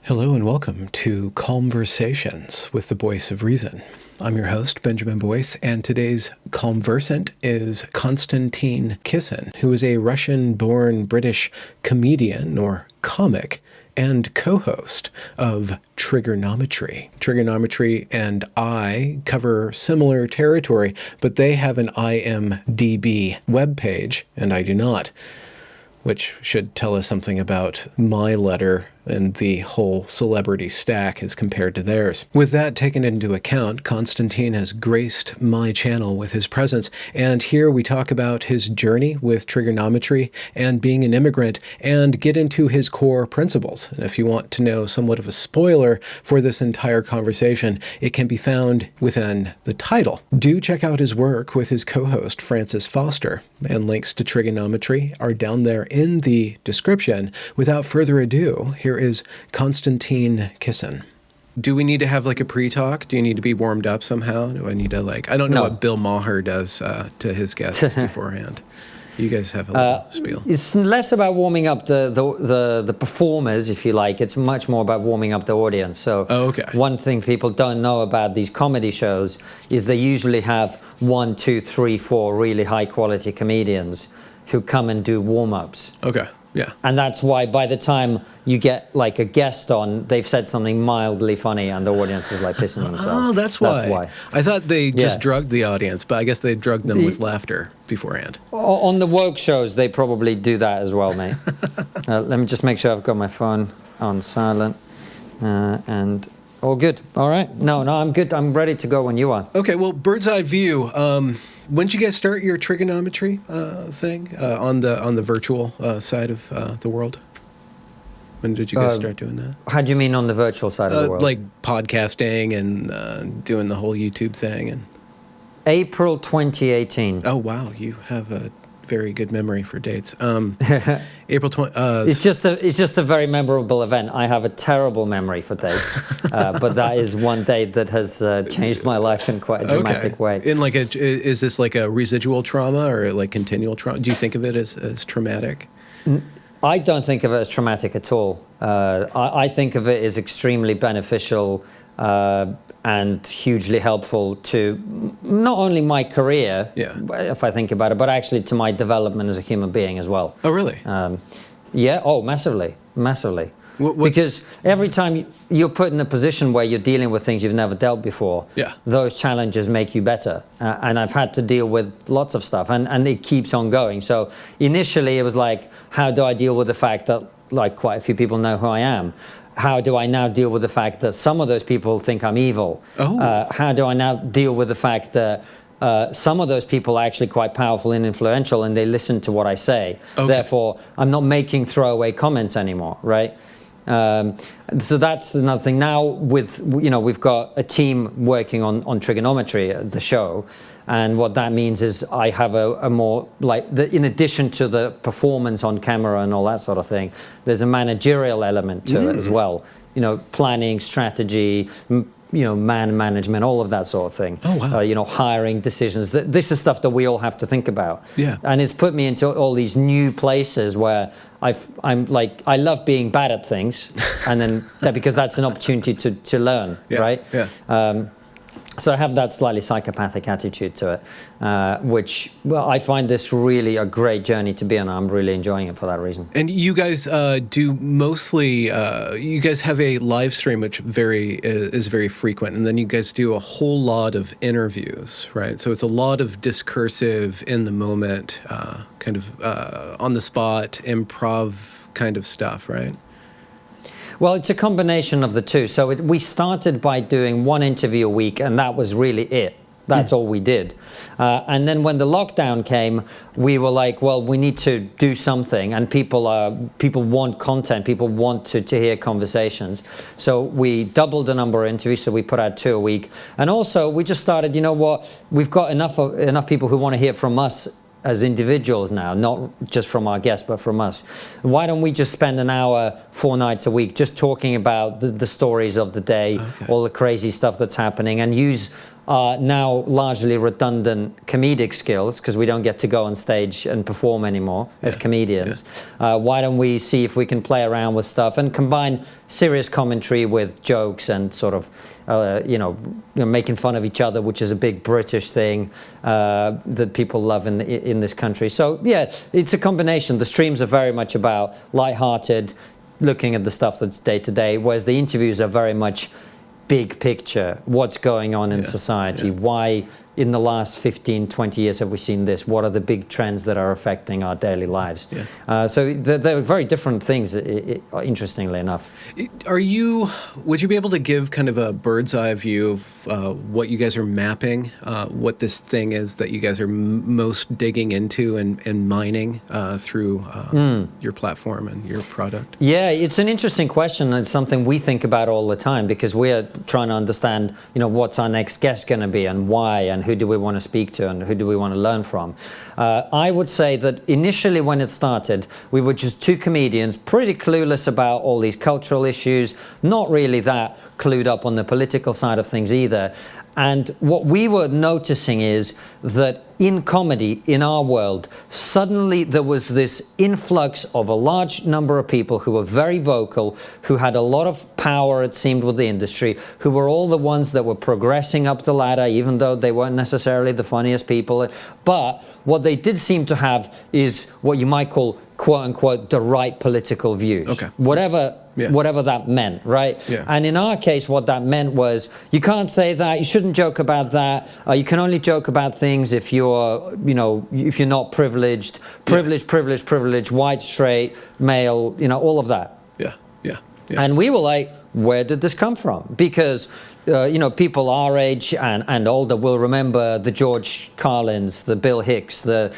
Hello and welcome to Conversations with the Voice of Reason. I'm your host, Benjamin Boyce, and today's conversant is Konstantin Kisin, who is a Russian-born British comedian or comic and co-host of Trigonometry. Trigonometry and I cover similar territory, but they have an IMDb webpage, and I do not, which should tell us something about my letter and the whole celebrity stack as compared to theirs. With that taken into account, Konstantin has graced my channel with his presence, and here we talk about his journey with trigonometry and being an immigrant, and get into his core principles. And if you want to know somewhat of a spoiler for this entire conversation, it can be found within the title. Do check out his work with his co-host, Francis Foster, and links to trigonometry are down there in the description. Without further ado, here is Konstantin Kisin. Do we need to have like a pre-talk? Do you need to be warmed up somehow? Do I need to I don't know what Bill Maher does to his guests beforehand. You guys have a little spiel. It's less about warming up the performers, if you like. It's much more about warming up the audience. So one thing people don't know about these comedy shows is they usually have 1, 2, 3, 4 really high quality comedians who come and do warm-ups. Okay. Yeah. And that's why by the time you get like a guest on, they've said something mildly funny and the audience is like pissing themselves. Oh, that's why. I thought they just drugged the audience, but I guess they drugged them with laughter beforehand. On the woke shows, they probably do that as well, mate. Let me just make sure I've got my phone on silent. And all good. All right. No, I'm good. I'm ready to go when you are. Okay, well, bird's eye view. When did you guys start your trigonometry thing on the virtual side of the world? When did you guys start doing that? How do you mean on the virtual side of the world? Like podcasting and doing the whole YouTube thing and. April 2018. Oh wow, you have a very good memory for dates. April 20. It's just a very memorable event. I have a terrible memory for dates, but that is one date that has changed my life in quite a dramatic way. In is this like a residual trauma or like continual trauma? Do you think of it as traumatic? I don't think of it as traumatic at all. I think of it as extremely beneficial and hugely helpful to not only my career, if I think about it, but actually to my development as a human being as well. Oh, really? Massively. Because every time you're put in a position where you're dealing with things you've never dealt before, those challenges make you better. And I've had to deal with lots of stuff, and it keeps on going. So initially it was like, how do I deal with the fact that like quite a few people know who I am? How do I now deal with the fact that some of those people think I'm evil? How do I now deal with the fact that some of those people are actually quite powerful and influential and they listen to what I say? Therefore, I'm not making throwaway comments anymore, right? So that's another thing. Now we've got a team working on trigonometry at the show. And what that means is I have a more in addition to the performance on camera and all that sort of thing, there's a managerial element to it as well. Planning, strategy, man management, all of that sort of thing. Oh, wow. Hiring decisions. This is stuff that we all have to think about. Yeah. And it's put me into all these new places where I love being bad at things, and then because that's an opportunity to learn, right? Yeah. So I have that slightly psychopathic attitude to it, which I find this really a great journey to be on. I'm really enjoying it for that reason. And you guys do mostly, you guys have a live stream which is very frequent, and then you guys do a whole lot of interviews, right? So it's a lot of discursive, in the moment, kind of on the spot, improv kind of stuff, right? Well, it's a combination of the two. So we started by doing one interview a week, and that was really it. That's all we did. And then when the lockdown came, we were like, well, we need to do something. And people want content. People want to hear conversations. So we doubled the number of interviews. So we put out 2 a week. And also, we just started, you know what? We've got enough people who want to hear from us as individuals now, not just from our guests, but from us. Why don't we just spend an hour 4 nights a week just talking about the stories of the day, all the crazy stuff that's happening, and use are now largely redundant comedic skills because we don't get to go on stage and perform anymore as comedians. Why don't we see if we can play around with stuff and combine serious commentary with jokes and sort of, making fun of each other, which is a big British thing that people love in this country. So yeah, it's a combination. The streams are very much about lighthearted, looking at the stuff that's day to day, whereas the interviews are very much big picture, what's going on in society, why in the last 15, 20 years have we seen this, what are the big trends that are affecting our daily lives. So they're very different things, interestingly enough. Would you be able to give kind of a bird's eye view of what you guys are mapping, what this thing is that you guys are most digging into and mining through your platform and your product? Yeah, it's an interesting question. It's something we think about all the time because we are trying to understand, what's our next guest going to be and why, and who do we want to speak to and who do we want to learn from. I would say that initially when it started, we were just two comedians, pretty clueless about all these cultural issues, not really that clued up on the political side of things either. And what we were noticing is that in comedy, in our world, suddenly there was this influx of a large number of people who were very vocal, who had a lot of power, it seemed, with the industry, who were all the ones that were progressing up the ladder, even though they weren't necessarily the funniest people. But what they did seem to have is what you might call, quote unquote, the right political views. Okay. Whatever that meant, right? Yeah. And in our case, what that meant was you can't say that, you shouldn't joke about that. You can only joke about things if you're not privileged, privileged, white, straight, male, all of that. Yeah. And we were like, where did this come from? Because people our age and older will remember the George Carlins, the Bill Hicks, the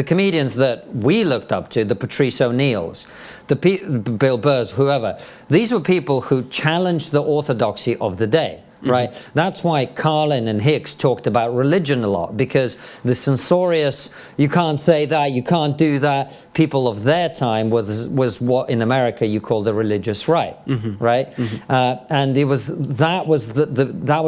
comedians that we looked up to, the Patrice O'Neills, the Bill Burrs, whoever. These were people who challenged the orthodoxy of the day. Right? That's why Carlin and Hicks talked about religion a lot, because the censorious, you can't say that, you can't do that, people of their time was what in America you call the religious right, right? And that was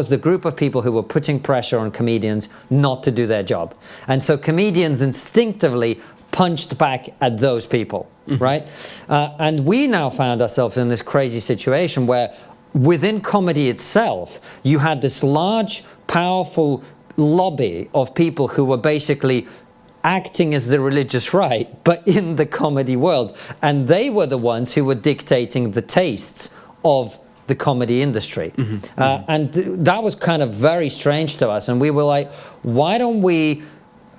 the group of people who were putting pressure on comedians not to do their job. And so comedians instinctively punched back at those people, right? And we now found ourselves in this crazy situation where within comedy itself, you had this large, powerful lobby of people who were basically acting as the religious right, but in the comedy world. And they were the ones who were dictating the tastes of the comedy industry. And that was kind of very strange to us. And we were like, why don't we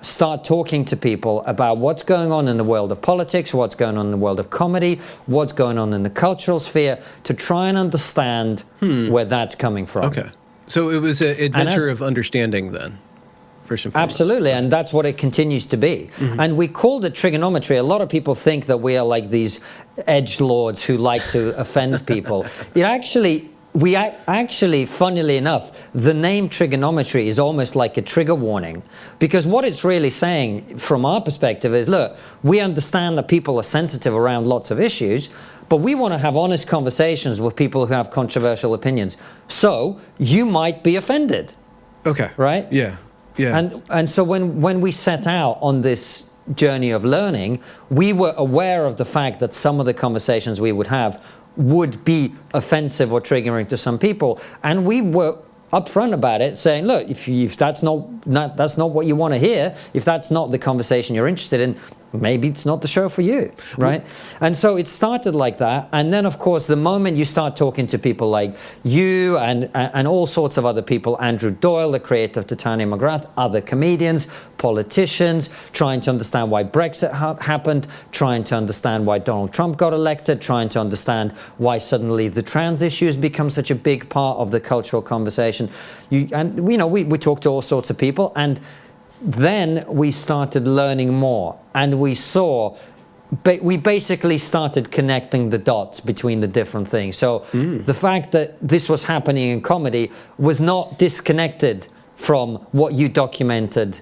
start talking to people about what's going on in the world of politics, what's going on in the world of comedy, what's going on in the cultural sphere, to try and understand where that's coming from. Okay. So it was an adventure of understanding then, first and foremost. Absolutely, and that's what it continues to be. And we called it trigonometry. A lot of people think that we are like these edgelords who like to offend people. We actually, funnily enough, the name trigonometry is almost like a trigger warning, because what it's really saying from our perspective is, look, we understand that people are sensitive around lots of issues, but we want to have honest conversations with people who have controversial opinions. So you might be offended. Okay. Right? Yeah. And so when we set out on this journey of learning, we were aware of the fact that some of the conversations we would have would be offensive or triggering to some people, and we were upfront about it, saying, look, if that's not what you want to hear, if that's not the conversation you're interested in, maybe it's not the show for you, right? And so it started like that. And then, of course, the moment you start talking to people like you and all sorts of other people, Andrew Doyle, the creator of Titania McGrath, other comedians, politicians, trying to understand why Brexit happened, trying to understand why Donald Trump got elected, trying to understand why suddenly the trans issues become such a big part of the cultural conversation. We talked to all sorts of people, and then we started learning more, and we basically started connecting the dots between the different things. So the fact that this was happening in comedy was not disconnected from what you documented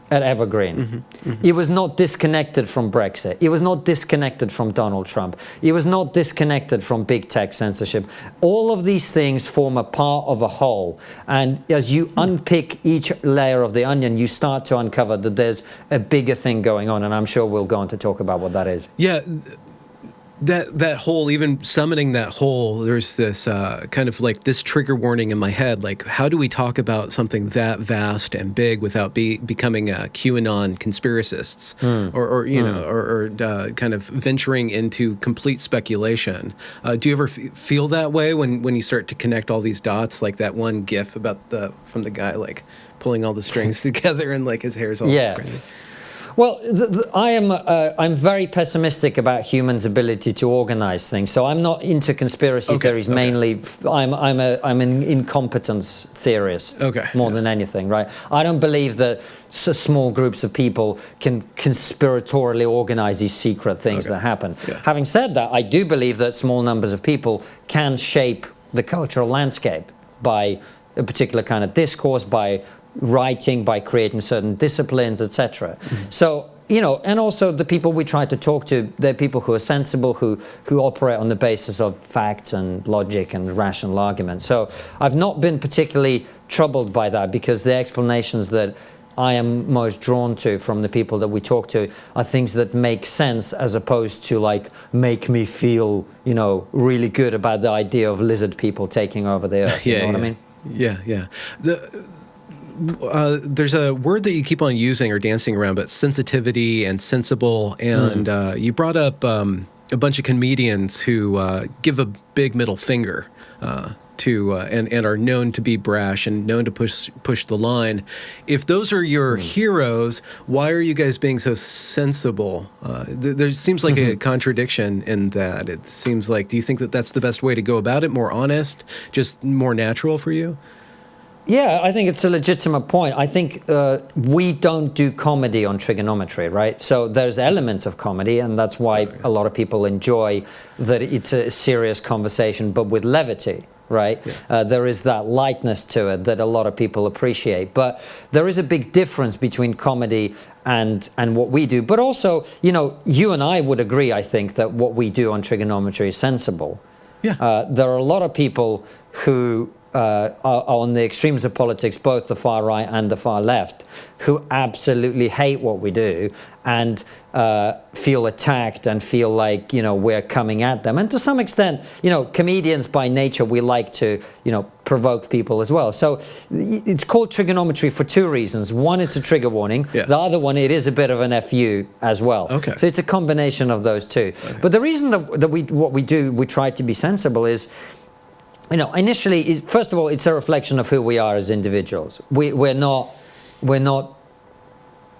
at Evergreen. It was not disconnected from Brexit. It was not disconnected from Donald Trump. It was not disconnected from big tech censorship. All of these things form a part of a whole. And as you unpick each layer of the onion, you start to uncover that there's a bigger thing going on. And I'm sure we'll go on to talk about what that is. Yeah. That whole, even summoning that whole, there's this kind of like this trigger warning in my head, like how do we talk about something that vast and big without becoming QAnon conspiracists or kind of venturing into complete speculation? Do you ever feel that way when you start to connect all these dots, like that one GIF about from the guy like pulling all the strings together and like his hair's all crazy? Well, I'm very pessimistic about humans' ability to organize things. So I'm not into conspiracy theories. Mainly, I'm an incompetence theorist more than anything. Right? I don't believe that small groups of people can conspiratorially organize these secret things that happen. Yeah. Having said that, I do believe that small numbers of people can shape the cultural landscape by a particular kind of discourse, by writing, by creating certain disciplines, etc. So, and also the people we try to talk to, they're people who are sensible, who operate on the basis of facts and logic and rational argument. So I've not been particularly troubled by that, because the explanations that I am most drawn to from the people that we talk to are things that make sense, as opposed to like make me feel, really good about the idea of lizard people taking over the earth. You know what I mean? Yeah. There's a word that you keep on using or dancing around, but sensitivity and sensible. And you brought up a bunch of comedians who give a big middle finger to and are known to be brash and known to push the line. If those are your heroes, why are you guys being so sensible? There seems like a contradiction in that. It seems like, do you think that that's the best way to go about it? More honest, just more natural for you? Yeah, I think it's a legitimate point. I think we don't do comedy on trigonometry, right? So there's elements of comedy, and that's why a lot of people enjoy that it's a serious conversation, but with levity, right? Yeah. There is that lightness to it that a lot of people appreciate. But there is a big difference between comedy and what we do. But also, you and I would agree, I think, that what we do on trigonometry is sensible. Yeah. There are a lot of people who are on the extremes of politics, both the far right and the far left, who absolutely hate what we do and feel attacked and feel like, we're coming at them. And to some extent, comedians by nature, we like to, provoke people as well. So it's called trigonometry for two reasons. One, it's a trigger warning. Yeah. The other one, it is a bit of an FU as well. Okay. So it's a combination of those two. Okay. But the reason that we try to be sensible is, initially, first of all, it's a reflection of who we are as individuals. We're not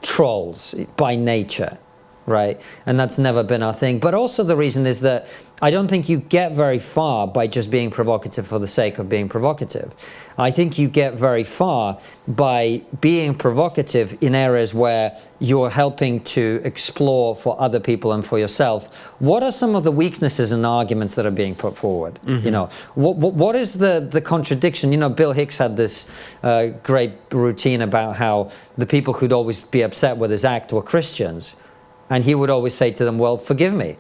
trolls by nature, right? And that's never been our thing. But also the reason is that I don't think you get very far by just being provocative for the sake of being provocative. I think you get very far by being provocative in areas where you're helping to explore for other people and for yourself what are some of the weaknesses and arguments that are being put forward. What is the contradiction? Bill Hicks had this great routine about how the people who'd always be upset with his act were Christians, and he would always say to them, well, forgive me.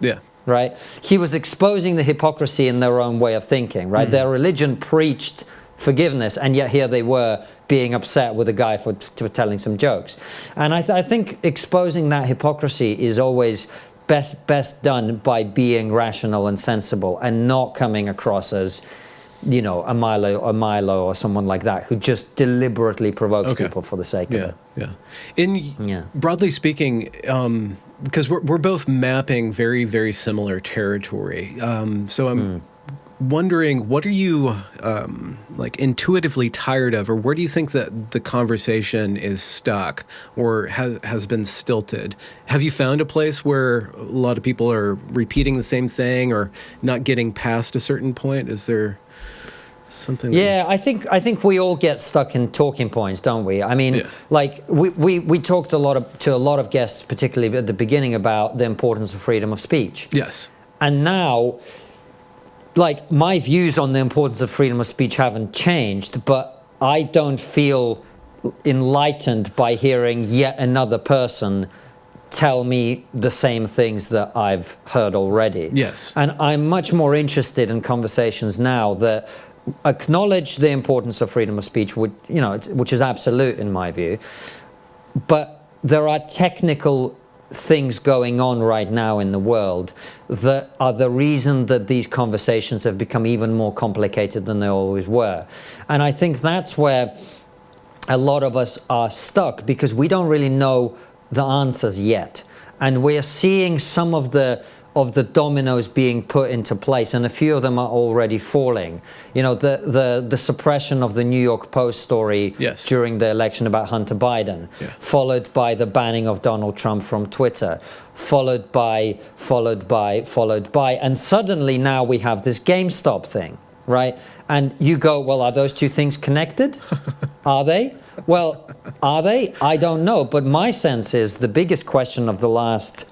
Yeah. Right? He was exposing the hypocrisy in their own way of thinking, right? Their religion preached forgiveness, and yet here they were being upset with a guy for telling some jokes. And I think exposing that hypocrisy is always best done by being rational and sensible and not coming across as, a Milo or someone like that who just deliberately provokes people for the sake of it. Yeah. Broadly speaking, because we're both mapping very, very similar territory. So I'm wondering, what are you intuitively tired of, or where do you think that the conversation is stuck or has been stilted? Have you found a place where a lot of people are repeating the same thing or not getting past a certain point? Is there something? Yeah, I think we all get stuck in talking points, don't we? I mean, we talked to a lot of guests, particularly at the beginning, about the importance of freedom of speech. Yes. And now, my views on the importance of freedom of speech haven't changed, but I don't feel enlightened by hearing yet another person tell me the same things that I've heard already. Yes. And I'm much more interested in conversations now that acknowledge the importance of freedom of speech, which is absolute in my view. But there are technical things going on right now in the world that are the reason that these conversations have become even more complicated than they always were. And I think that's where a lot of us are stuck, because we don't really know the answers yet. And we're seeing some of the dominoes being put into place, and a few of them are already falling. You know, the suppression of the New York Post story yes. during the election about Hunter Biden, followed by the banning of Donald Trump from Twitter, followed by, and suddenly now we have this GameStop thing, right? And you go, well, are those two things connected? Are they? Well, are they? I don't know. But my sense is the biggest question of the last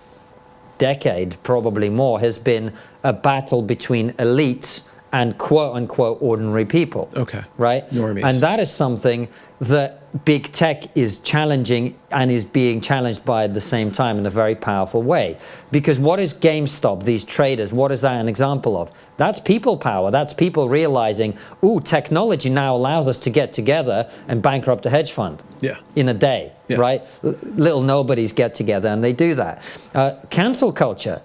decade, probably more, has been a battle between elites and quote-unquote ordinary people. Okay. Right? Normies. And that is something that big tech is challenging, and is being challenged by at the same time in a very powerful way. Because what is GameStop, these traders, what is that an example of? That's people power. That's people realizing, ooh, technology now allows us to get together and bankrupt a hedge fund in a day, right? Little nobodies get together and they do that. Cancel culture.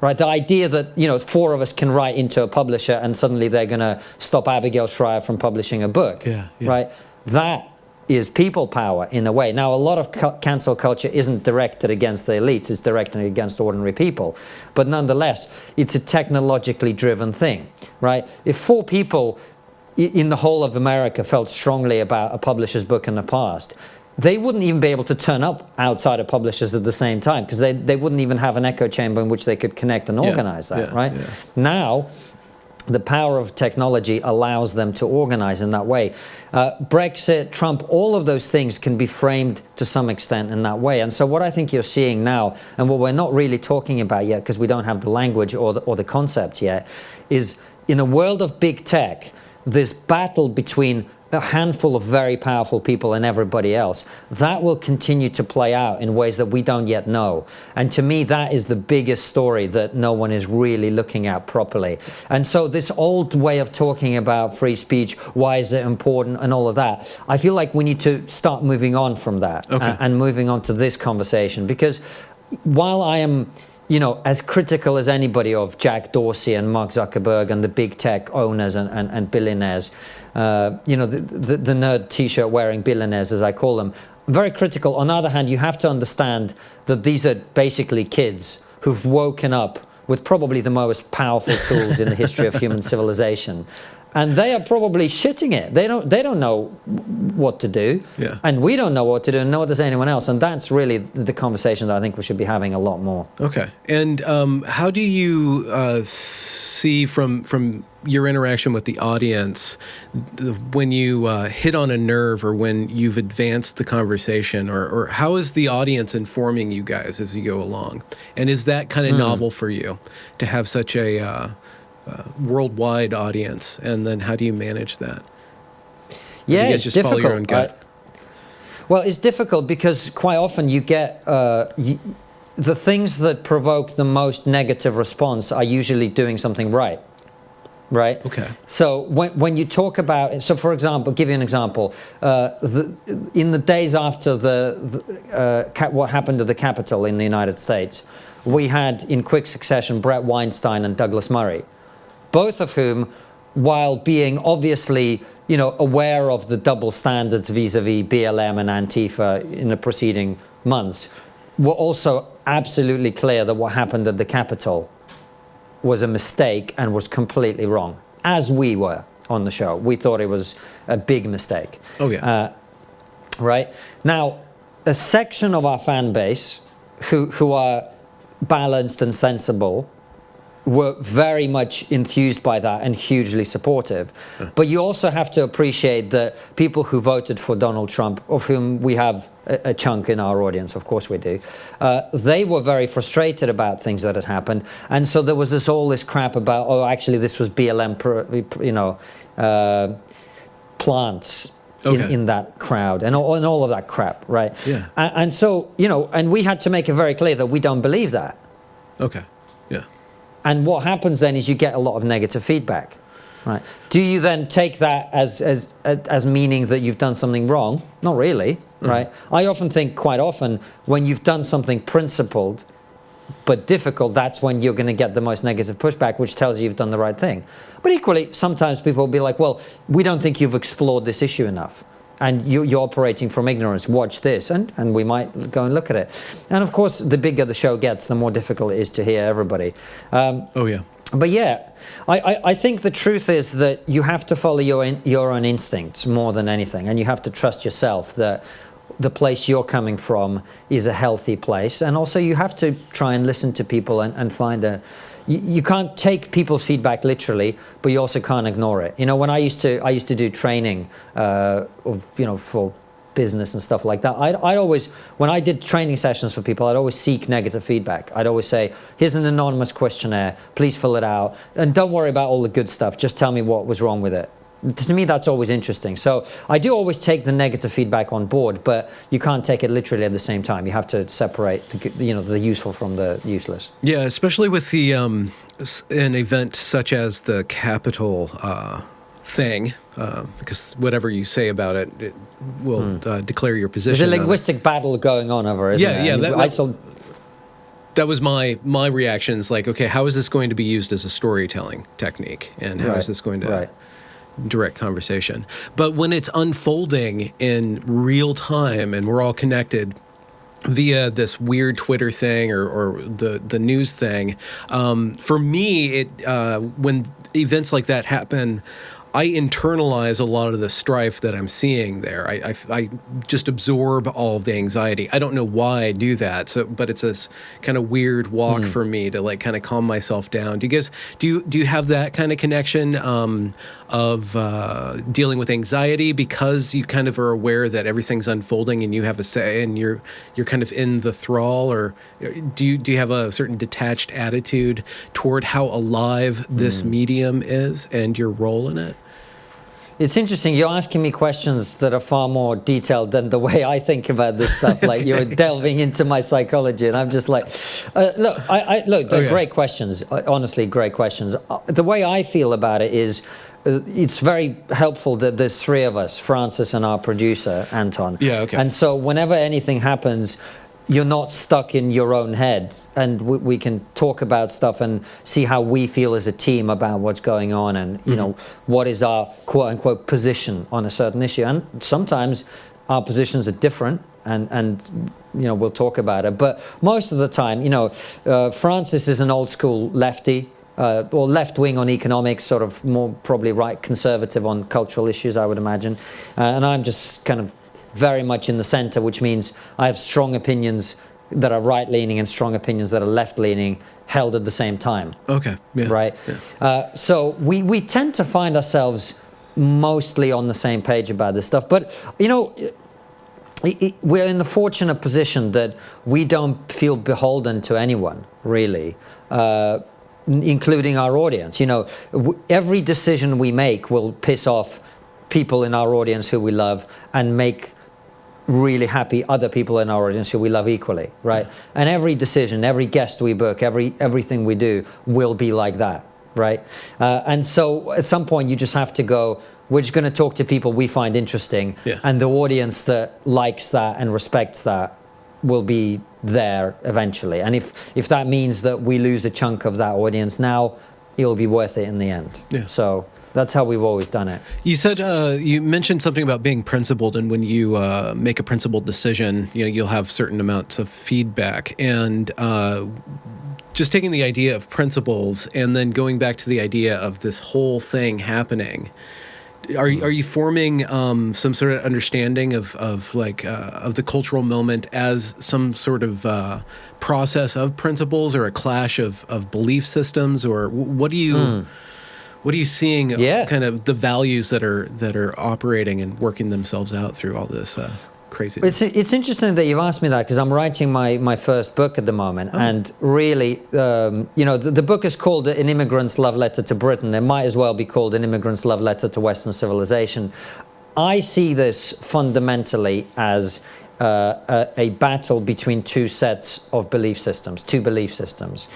Right, the idea that, you know, 4 of us can write into a publisher and suddenly they're going to stop Abigail Shrier from publishing a book, right? That is people power in a way. Now, a lot of cancel culture isn't directed against the elites, it's directed against ordinary people. But nonetheless, it's a technologically driven thing, right? If 4 people in the whole of America felt strongly about a publisher's book in the past, they wouldn't even be able to turn up outside of publishers at the same time, because they wouldn't even have an echo chamber in which they could connect and organize that, right? Now, the power of technology allows them to organize in that way. Brexit, Trump, all of those things can be framed to some extent in that way. And so what I think you're seeing now, and what we're not really talking about yet because we don't have the language or the concept yet, is in a world of big tech, this battle between a handful of very powerful people and everybody else, that will continue to play out in ways that we don't yet know. And to me, that is the biggest story that no one is really looking at properly. And so this old way of talking about free speech, why is it important, and all of that, I feel like we need to start moving on from that and moving on to this conversation. Because while I am, you know, as critical as anybody of Jack Dorsey and Mark Zuckerberg and the big tech owners and billionaires, you know, the nerd t-shirt wearing billionaires, as I call them, I'm very critical. On the other hand, you have to understand that these are basically kids who've woken up with probably the most powerful tools in the history of human civilization. And they are probably shitting it. They don't know what to do. And we don't know what to do, and nor does anyone else. And that's really the conversation that I think we should be having a lot more. Okay. And how do you see from your interaction with the audience when you hit on a nerve, or when you've advanced the conversation, or how is the audience informing you guys as you go along? And is that kind of novel for you to have such a worldwide audience, and then how do you manage that? Yeah, you it's just difficult. Follow your own gut? Well, it's difficult because quite often you get the things that provoke the most negative response are usually doing something right. Right. Okay. So when you talk about, so for example, give you an example, in the days after what happened to the Capitol in the United States, we had in quick succession Brett Weinstein and Douglas Murray, both of whom, while being obviously, you know, aware of the double standards vis-a-vis BLM and Antifa in the preceding months, were also absolutely clear that what happened at the Capitol was a mistake and was completely wrong, as we were on the show. We thought it was a big mistake. Oh, yeah. Right? Now, a section of our fan base who are balanced and sensible were very much enthused by that and hugely supportive. But you also have to appreciate that people who voted for Donald Trump, of whom we have a chunk in our audience, of course we do, they were very frustrated about things that had happened. And so there was all this crap about, oh, actually this was BLM, you know, plants in that crowd and all of that crap, right? Yeah. And so, and we had to make it very clear that we don't believe that. Okay. Yeah. And what happens then is you get a lot of negative feedback, right? Do you then take that as meaning that you've done something wrong? Not really, right? I often think quite often when you've done something principled but difficult, that's when you're going to get the most negative pushback, which tells you you've done the right thing. But equally, sometimes people will be like, well, we don't think you've explored this issue enough. And you're operating from ignorance. Watch this. And we might go and look at it. And of course, the bigger the show gets, the more difficult it is to hear everybody. But yeah, I think the truth is that you have to follow your own instincts more than anything. And you have to trust yourself that the place you're coming from is a healthy place. And also you have to try and listen to people and find you can't take people's feedback literally, but you also can't ignore it. When I used to do training for business and stuff like that, I'd always, when I did training sessions for people, I'd always seek negative feedback. I'd always say, here's an anonymous questionnaire, please fill it out. And don't worry about all the good stuff, just tell me what was wrong with it. To me, that's always interesting. So I do always take the negative feedback on board, but you can't take it literally at the same time. You have to separate the useful from the useless. Yeah, especially with the an event such as the Capitol thing, because whatever you say about it, it will declare your position. There's a linguistic battle going on over it, isn't there? Yeah. That was my reaction. Is like, okay, how is this going to be used as a storytelling technique, and how is this going to direct conversation? But when it's unfolding in real time and we're all connected via this weird Twitter thing or the news thing, for me, when events like that happen, I internalize a lot of the strife that I'm seeing there. I just absorb all of the anxiety. I don't know why I do that. But it's this kind of weird walk for me to like kind of calm myself down. Do you guys do you have that kind of connection of dealing with anxiety because you kind of are aware that everything's unfolding and you have a say and you're kind of in the thrall, or do you have a certain detached attitude toward how alive this medium is and your role in it? It's interesting. You're asking me questions that are far more detailed than the way I think about this stuff. Like you're delving into my psychology, and I'm just like, look. They're great questions. Honestly, great questions. The way I feel about it is, it's very helpful that there's three of us, Francis and our producer Anton. Yeah. Okay. And so whenever anything happens, you're not stuck in your own head, and we can talk about stuff and see how we feel as a team about what's going on, and what is our quote unquote position on a certain issue. And sometimes our positions are different, and we'll talk about it. But most of the time, Francis is an old school lefty, or left wing on economics, sort of more probably right conservative on cultural issues, I would imagine. And I'm just kind of very much in the center, which means I have strong opinions that are right-leaning and strong opinions that are left-leaning held at the same time. Okay. Yeah. Right? Yeah. So we tend to find ourselves mostly on the same page about this stuff. But, we're in the fortunate position that we don't feel beholden to anyone, really, including our audience. Every decision we make will piss off people in our audience who we love and make really happy other people in our audience who we love equally, right? And every decision, every guest we book, everything we do will be like that, right? And so at some point you just have to go, we're just going to talk to people we find interesting, and the audience that likes that and respects that will be there eventually. And if that means that we lose a chunk of that audience now, it'll be worth it in the end. Yeah. So that's how we've always done it. You said you mentioned something about being principled, and when you make a principled decision, you'll have certain amounts of feedback. And just taking the idea of principles and then going back to the idea of this whole thing happening, are you forming some sort of understanding of the cultural moment as some sort of process of principles, or a clash of belief systems, or what do you? What are you seeing? Kind of the values that are operating and working themselves out through all this craziness. It's interesting that you've asked me that, because I'm writing my first book at the moment, and really, the book is called An Immigrant's Love Letter to Britain. It might as well be called An Immigrant's Love Letter to Western Civilization. I see this fundamentally as a battle between two sets of belief systems, two belief systems.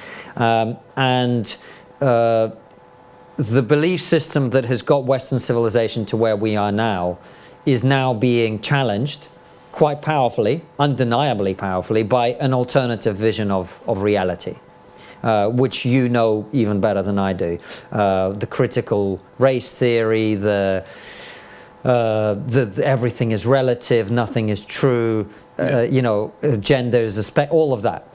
The belief system that has got Western civilization to where we are now is now being challenged quite powerfully, undeniably powerfully, by an alternative vision of reality, which you know even better than I do. The critical race theory, the everything is relative, nothing is true, gender is all of that.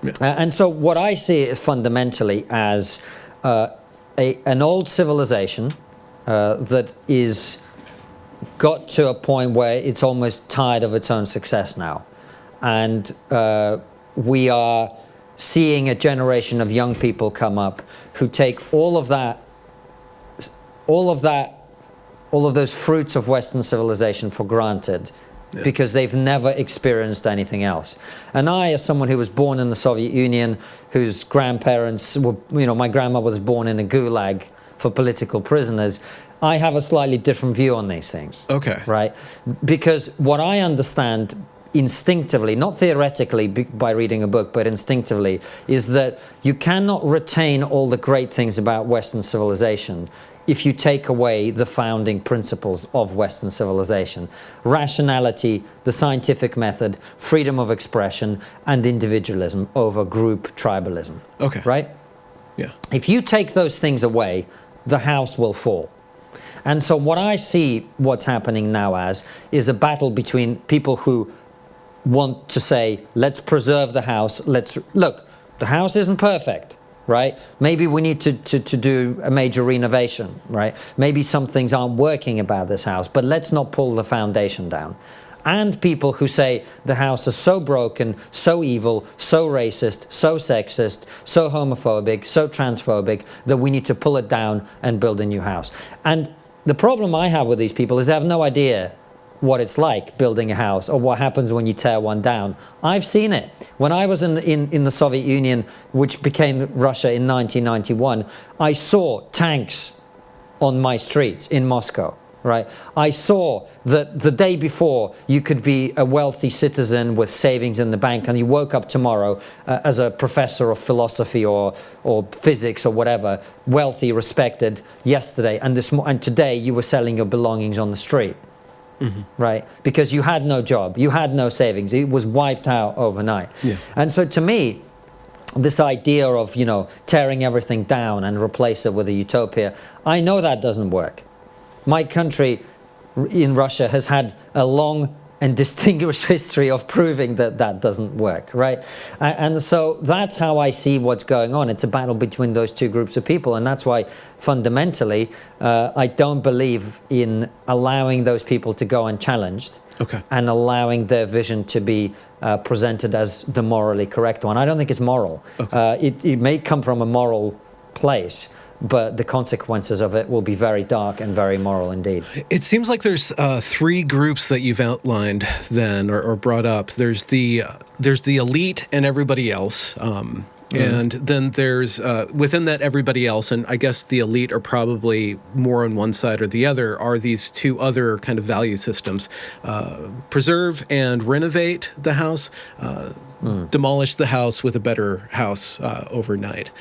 Yeah. And so what I see is fundamentally as an old civilization that is got to a point where it's almost tired of its own success now. And we are seeing a generation of young people come up who take all of those fruits of Western civilization for granted, because they've never experienced anything else. And I, as someone who was born in the Soviet Union, whose grandparents were, my grandma was born in a gulag for political prisoners, I have a slightly different view on these things. Okay. Right? Because what I understand instinctively, not theoretically by reading a book, but instinctively, is that you cannot retain all the great things about Western civilization if you take away the founding principles of Western civilization: rationality, the scientific method, freedom of expression, and individualism over group tribalism. Okay. Right? Yeah. If you take those things away, the house will fall. And so what I see what's happening now as is a battle between people who want to say, let's preserve the house, look, the house isn't perfect. Right? Maybe we need to do a major renovation, right? Maybe some things aren't working about this house, but let's not pull the foundation down. And people who say the house is so broken, so evil, so racist, so sexist, so homophobic, so transphobic, that we need to pull it down and build a new house. And the problem I have with these people is they have no idea what it's like building a house, or what happens when you tear one down. I've seen it. When I was in the Soviet Union, which became Russia in 1991, I saw tanks on my streets in Moscow. Right? I saw that the day before you could be a wealthy citizen with savings in the bank, and you woke up tomorrow as a professor of philosophy or physics or whatever, wealthy, respected yesterday, and today you were selling your belongings on the street. Mm-hmm. Right? Because you had no job, you had no savings, it was wiped out overnight. Yeah. And so to me, this idea of, tearing everything down and replace it with a utopia, I know that doesn't work. My country in Russia has had a long and distinguished history of proving that that doesn't work, right? And so that's how I see what's going on. It's a battle between those two groups of people, and that's why fundamentally I don't believe in allowing those people to go unchallenged. Okay. And allowing their vision to be presented as the morally correct one. I don't think it's moral. Okay. It may come from a moral place, but the consequences of it will be very dark and very moral indeed. It seems like there's three groups that you've outlined then, or brought up. There's the elite and everybody else, and then there's within that everybody else, and I guess the elite are probably more on one side or the other, are these two other kind of value systems: preserve and renovate the house, demolish the house with a better house overnight.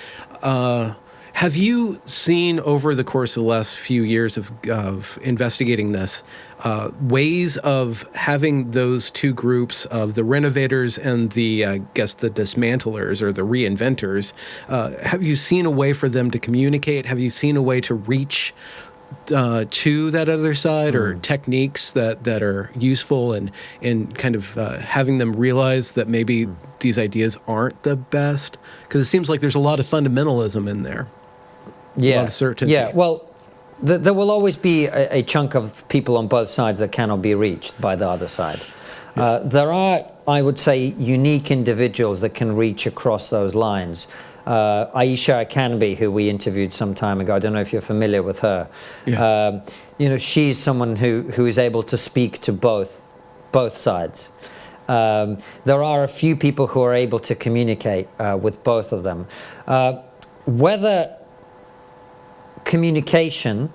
Have you seen over the course of the last few years of investigating this, ways of having those two groups of the renovators and the, I guess, the dismantlers or the reinventors, have you seen a way for them to communicate? Have you seen a way to reach to that other side, or techniques that are useful in kind of having them realize that maybe these ideas aren't the best? Because it seems like there's a lot of fundamentalism in there. Yeah, a lot of certainty. Yeah. Well, there will always be a chunk of people on both sides that cannot be reached by the other side. Yeah. There are, I would say, unique individuals that can reach across those lines. Aisha Akanbi, who we interviewed some time ago, I don't know if you're familiar with her. Yeah. She's someone who is able to speak to both sides. There are a few people who are able to communicate with both of them. Whether communication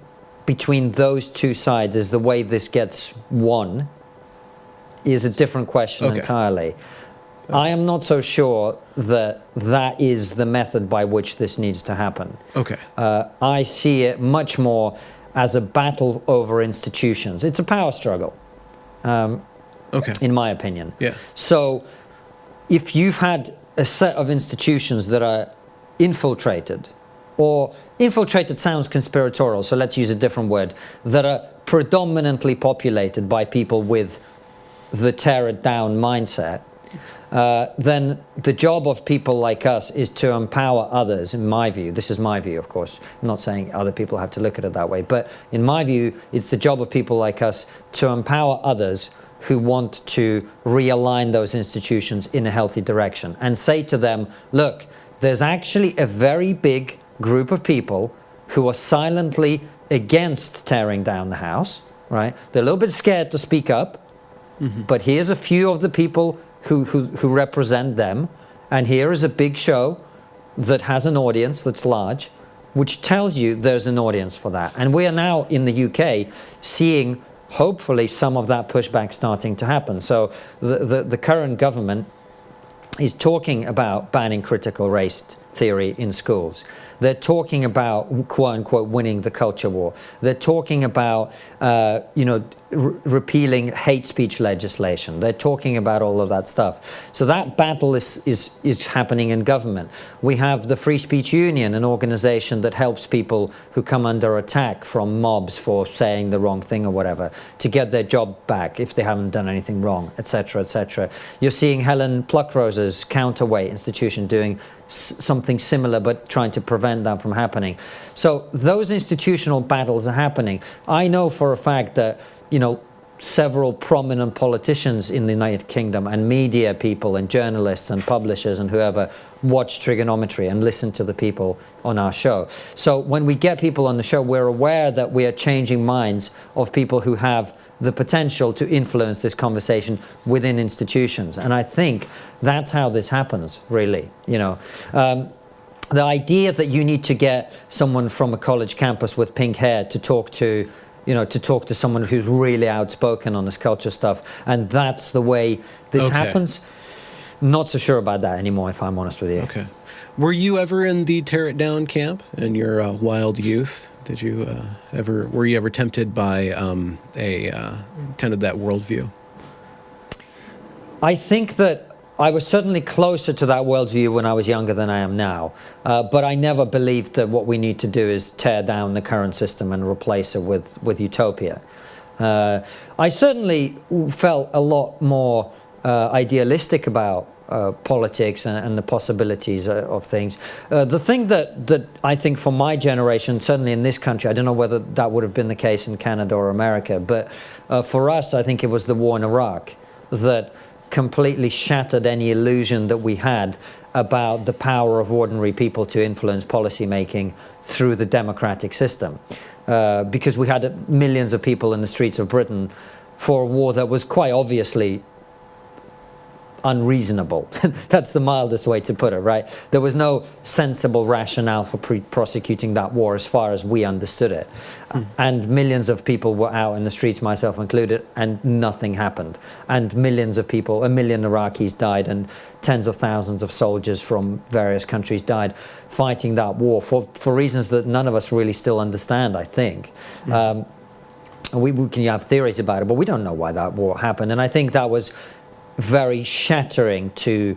between those two sides is the way this gets won is a different question entirely. I am not so sure that that is the method by which this needs to happen. I see it much more as a battle over institutions. It's a power struggle, in my opinion. So if you've had a set of institutions that are infiltrated, or infiltrated sounds conspiratorial, so let's use a different word, that are predominantly populated by people with the tear it down mindset, then the job of people like us is to empower others, in my view. This is my view, of course. I'm not saying other people have to look at it that way. But in my view, it's the job of people like us to empower others who want to realign those institutions in a healthy direction and say to them, look, there's actually a very big group of people who are silently against tearing down the house, right? They're a little bit scared to speak up, but here's a few of the people who represent them, and here is a big show that has an audience that's large, which tells you there's an audience for that. And we are now in the UK seeing, hopefully, some of that pushback starting to happen. So the current government is talking about banning critical race theory in schools. They're talking about, quote unquote, winning the culture war. They're talking about, repealing hate speech legislation. They're talking about all of that stuff. So that battle is happening in government. We have the Free Speech Union, an organization that helps people who come under attack from mobs for saying the wrong thing or whatever, to get their job back if they haven't done anything wrong, etc., etc. You're seeing Helen Pluckrose's counterweight institution doing something similar, but trying to prevent that from happening. So those institutional battles are happening. I know for a fact that, several prominent politicians in the United Kingdom and media people and journalists and publishers and whoever watch Trigonometry and listen to the people on our show. So when we get people on the show, we're aware that we are changing minds of people who have the potential to influence this conversation within institutions. And I think that's how this happens, really. The idea that you need to get someone from a college campus with pink hair to talk to someone who's really outspoken on this culture stuff, and that's the way this happens. Not so sure about that anymore, if I'm honest with you. Were you ever in the tear it down camp in your wild youth? Did you were you ever tempted by a kind of that worldview? I think that I was certainly closer to that worldview when I was younger than I am now. But I never believed that what we need to do is tear down the current system and replace it with utopia. I certainly felt a lot more idealistic about politics and the possibilities of things. The thing that I think for my generation, certainly in this country, I don't know whether that would have been the case in Canada or America, but for us, I think it was the war in Iraq that completely shattered any illusion that we had about the power of ordinary people to influence policy making through the democratic system. Because we had millions of people in the streets of Britain for a war that was quite obviously unreasonable. That's the mildest way to put it, right? There was no sensible rationale for prosecuting that war as far as we understood it. And millions of people were out in the streets, myself included, and nothing happened. And millions of people, 1 million Iraqis died, and tens of thousands of soldiers from various countries died fighting that war for reasons that none of us really still understand, I think. We can have theories about it, but we don't know why that war happened. And I think that was very shattering to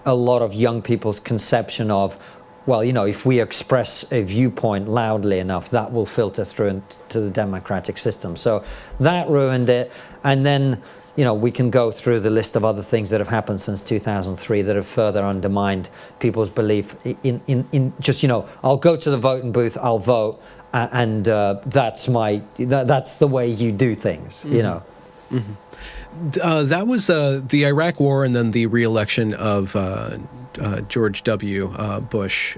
a lot of young people's conception of, well, if we express a viewpoint loudly enough, that will filter through into the democratic system. So that ruined it. And then, we can go through the list of other things that have happened since 2003 that have further undermined people's belief in just, I'll go to the voting booth, I'll vote, and that's the way you do things, That was the Iraq War and then the re-election of George W. Bush.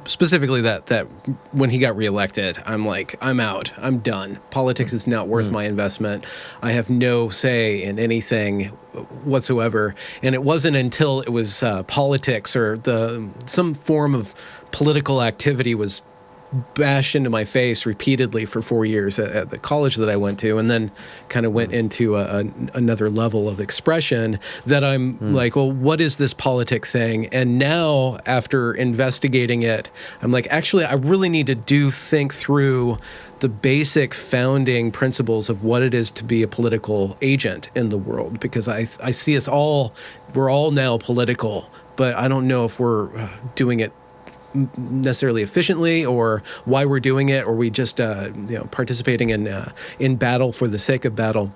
Specifically that when he got re-elected, I'm like, I'm out. I'm done. Politics is not worth my investment. I have no say in anything whatsoever. And it wasn't until it was politics or some form of political activity was bashed into my face repeatedly for 4 years at the college that I went to, and then kind of went into another level of expression that I'm like, well, what is this politic thing? And now, after investigating it, I'm like, actually, I really need to think through the basic founding principles of what it is to be a political agent in the world, because I see we're all now political, but I don't know if we're doing it necessarily efficiently, or why we're doing it, or we just participating in battle for the sake of battle.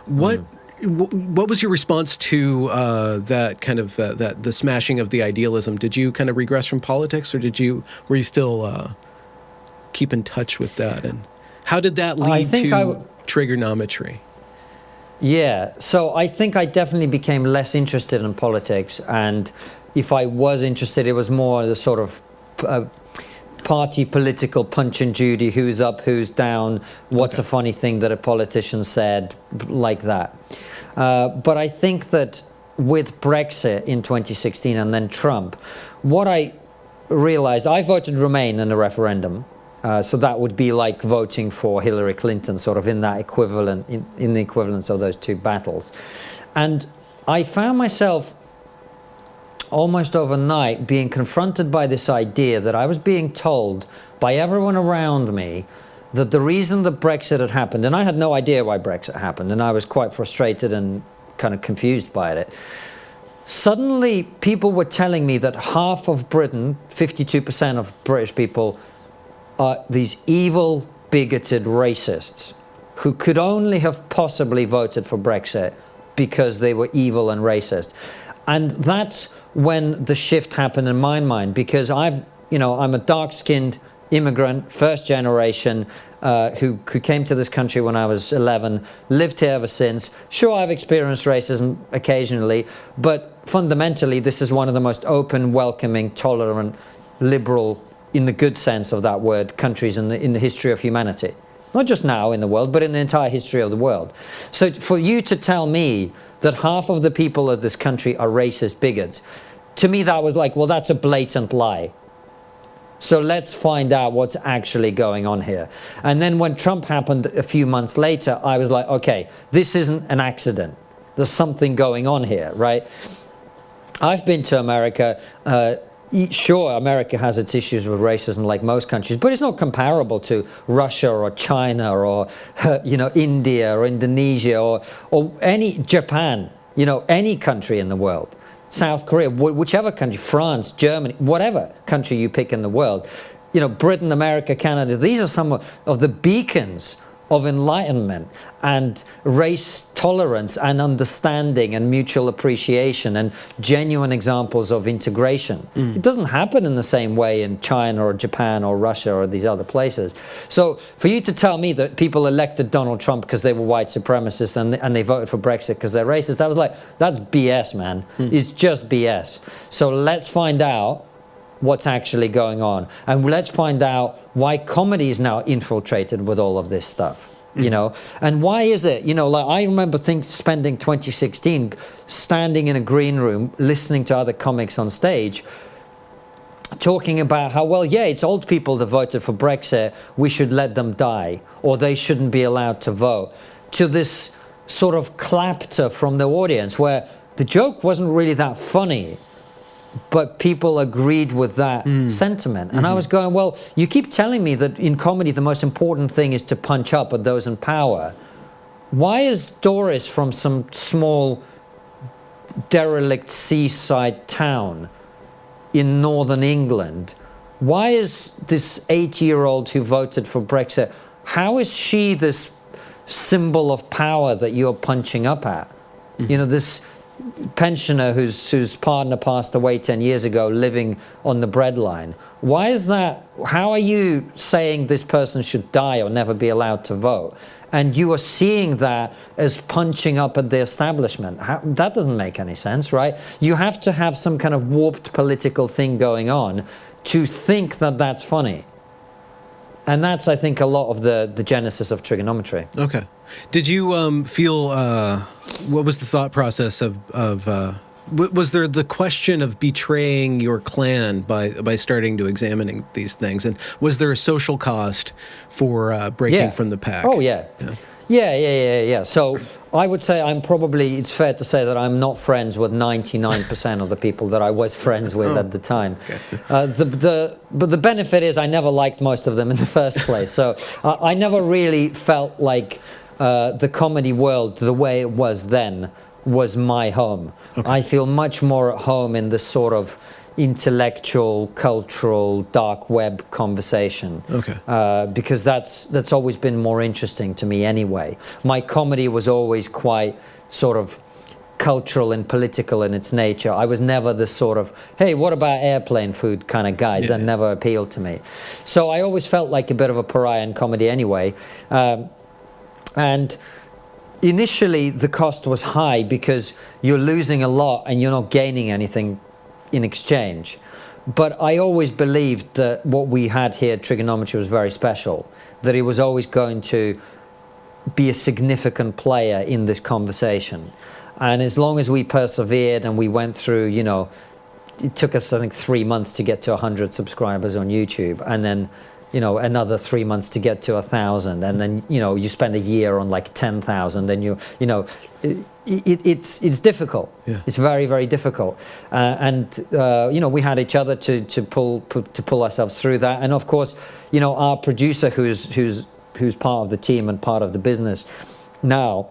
What was your response to that kind of the smashing of the idealism? Did you kind of regress from politics, or were you still keep in touch with that? And how did that lead to trigonometry? Yeah, so I think I definitely became less interested in politics, and if I was interested, it was more the sort of party political Punch and Judy, who's up, who's down, what's a funny thing that a politician said, like that. But I think that with Brexit in 2016 and then Trump, what I realized, I voted Remain in the referendum. So that would be like voting for Hillary Clinton, sort of in that equivalent, in the equivalence of those two battles. And I found myself almost overnight being confronted by this idea that I was being told by everyone around me that the reason that Brexit had happened, and I had no idea why Brexit happened, and I was quite frustrated and kind of confused by it. Suddenly, people were telling me that half of Britain, 52% of British people, are these evil, bigoted racists who could only have possibly voted for Brexit because they were evil and racist. And that's when the shift happened in my mind, because I'm a dark-skinned immigrant, first generation, who came to this country when I was 11, lived here ever since. Sure, I've experienced racism occasionally, but fundamentally, this is one of the most open, welcoming, tolerant, liberal, in the good sense of that word, countries in the history of humanity. Not just now in the world, but in the entire history of the world. So for you to tell me that half of the people of this country are racist bigots, to me that was like, well, that's a blatant lie. So let's find out what's actually going on here. And then when Trump happened a few months later, I was like, okay, this isn't an accident. There's something going on here, right? I've been to America. Sure, America has its issues with racism like most countries, but it's not comparable to Russia or China or India or Indonesia or any Japan, any country in the world, South Korea, whichever country, France, Germany, whatever country you pick in the world, Britain, America, Canada. These are some of the beacons of enlightenment and race tolerance and understanding and mutual appreciation and genuine examples of integration. It doesn't happen in the same way in China or Japan or Russia or these other places. So for you to tell me that people elected Donald Trump because they were white supremacists and they voted for Brexit because they're racist, I was like, that's BS, man. It's just BS. So let's find out what's actually going on. And let's find out why comedy is now infiltrated with all of this stuff. And why is it, like I remember spending 2016 standing in a green room listening to other comics on stage talking about how, well, yeah, it's old people that voted for Brexit, we should let them die, or they shouldn't be allowed to vote, to this sort of clapter from the audience where the joke wasn't really that funny, but people agreed with that sentiment. And I was going, well, you keep telling me that in comedy the most important thing is to punch up at those in power. Why is Doris from some small derelict seaside town in northern England, why is this 80-year-old who voted for Brexit, how is she this symbol of power that you're punching up at? This pensioner whose partner passed away 10 years ago living on the breadline. Why is that? How are you saying this person should die or never be allowed to vote? And you are seeing that as punching up at the establishment. That doesn't make any sense, right? You have to have some kind of warped political thing going on to think that that's funny. And that's, I think, a lot of the genesis of trigonometry. Okay. Did you feel, what was the thought process of Was there the question of betraying your clan by starting to examining these things? And was there a social cost for breaking from the pack? Oh, yeah. Yeah. So I would say it's fair to say that I'm not friends with 99% of the people that I was friends with at the time. Okay. But the benefit is I never liked most of them in the first place. So I never really felt like the comedy world, the way it was then, was my home. Okay. I feel much more at home in the sort of intellectual, cultural, dark web conversation. Okay. Because that's always been more interesting to me anyway. My comedy was always quite sort of cultural and political in its nature. I was never the sort of, hey, what about airplane food kind of guys. That never appealed to me. So I always felt like a bit of a pariah in comedy anyway. And initially the cost was high because you're losing a lot and you're not gaining anything in exchange. But I always believed that what we had here at Trigonometry was very special, that it was always going to be a significant player in this conversation. And as long as we persevered and we went through, it took us, I think, 3 months to get to 100 subscribers on YouTube, and then another 3 months to get to 1,000, and then you spend a year on like 10,000, and it's difficult. Yeah. It's very, very difficult, and we had each other to pull ourselves through that, and of course, our producer who's part of the team and part of the business now.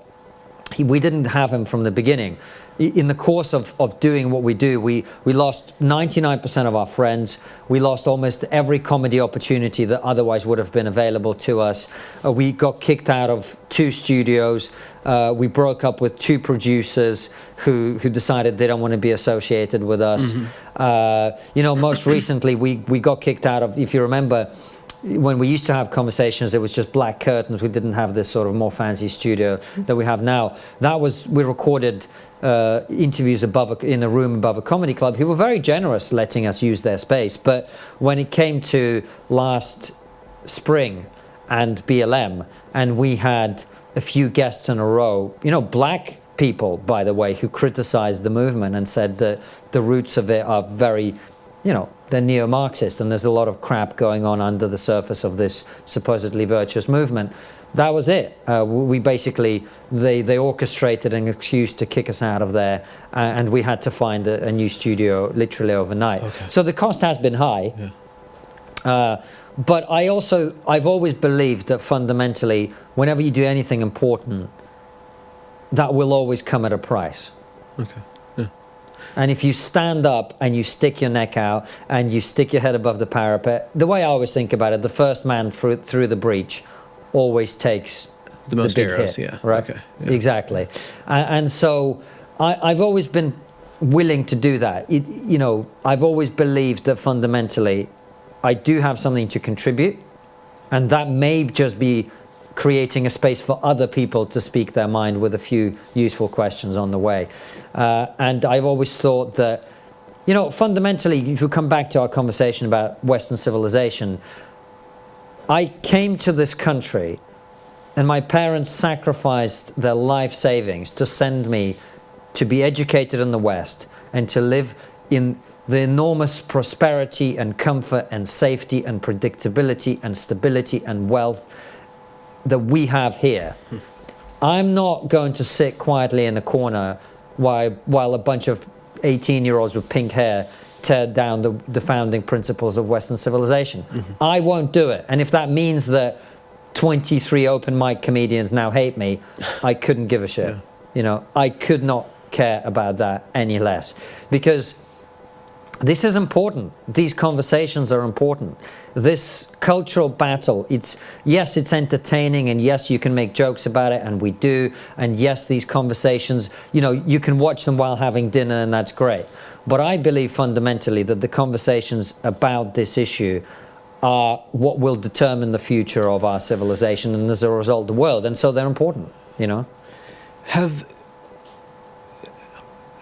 We didn't have him from the beginning. In the course of doing what we do, we lost 99% of our friends. We lost almost every comedy opportunity that otherwise would have been available to us. We got kicked out of 2 studios. We broke up with 2 producers who decided they don't want to be associated with us. Mm-hmm. Most recently, we got kicked out of, if you remember, when we used to have conversations, it was just black curtains. We didn't have this sort of more fancy studio that we have now. We recorded interviews in a room above a comedy club. Who were very generous letting us use their space. But when it came to last spring and BLM, and we had a few guests in a row, black people, by the way, who criticized the movement and said that the roots of it are very, they're neo-Marxist, and there's a lot of crap going on under the surface of this supposedly virtuous movement. That was it. We basically, they orchestrated an excuse to kick us out of there, and we had to find a new studio literally overnight. Okay. So the cost has been high. Yeah. But I've always believed that fundamentally, whenever you do anything important, that will always come at a price. Okay. And if you stand up and you stick your neck out and you stick your head above the parapet, the way I always think about it, the first man through the breach always takes the most big arrows, hit, yeah. Right? Okay. Yeah. Exactly. And so I've always been willing to do that. I've always believed that fundamentally I do have something to contribute, and that may just be creating a space for other people to speak their mind with a few useful questions on the way. And I've always thought that, fundamentally, if you come back to our conversation about Western civilization, I came to this country and my parents sacrificed their life savings to send me to be educated in the West and to live in the enormous prosperity and comfort and safety and predictability and stability and wealth that we have here. I'm not going to sit quietly in a corner while a bunch of 18-year-olds with pink hair tear down the founding principles of Western civilization. Mm-hmm. I won't do it. And if that means that 23 open mic comedians now hate me, I couldn't give a shit. Yeah. I could not care about that any less. Because this is important. These conversations are important. This cultural battle, it's entertaining, and yes, you can make jokes about it, and we do, and yes, these conversations, you can watch them while having dinner, and that's great. But I believe fundamentally that the conversations about this issue are what will determine the future of our civilization, and as a result, the world, and so they're important,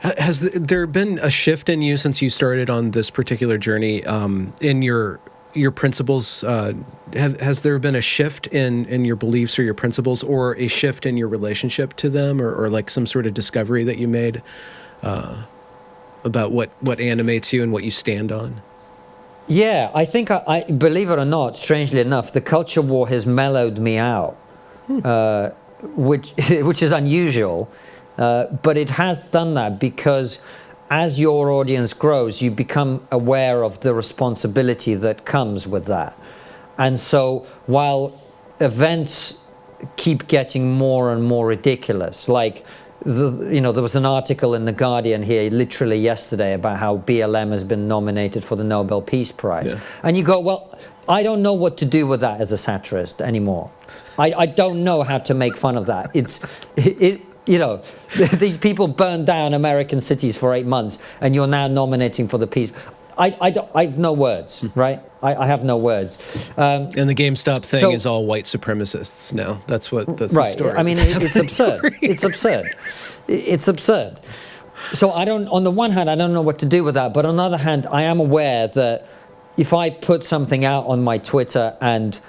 Has there been a shift in you since you started on this particular journey in your principles? Has there been a shift in your beliefs or your principles, or a shift in your relationship to them, or like some sort of discovery that you made? about what animates you and what you stand on? Yeah, I think, I believe it or not, strangely enough, the culture war has mellowed me out, which is unusual, but it has done that because as your audience grows, you become aware of the responsibility that comes with that. And so while events keep getting more and more ridiculous, like there was an article in The Guardian here literally yesterday about how BLM has been nominated for the Nobel Peace Prize. Yeah. And you go, well, I don't know what to do with that as a satirist anymore. I don't know how to make fun of that. These people burned down American cities for 8 months, and you're now nominating for the peace. I have no words, right? I have no words. And the GameStop thing is all white supremacists now. That's the story. I mean, it's absurd. It's absurd. It's absurd. So on the one hand, I don't know what to do with that. But on the other hand, I am aware that if I put something out on my Twitter and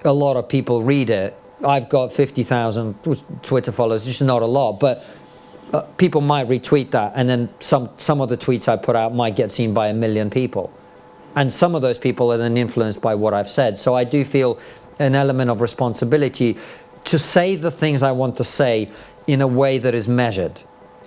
a lot of people read it, I've got 50,000 Twitter followers, which is not a lot, but people might retweet that, and then some of the tweets I put out might get seen by 1 million people. And some of those people are then influenced by what I've said. So I do feel an element of responsibility to say the things I want to say in a way that is measured.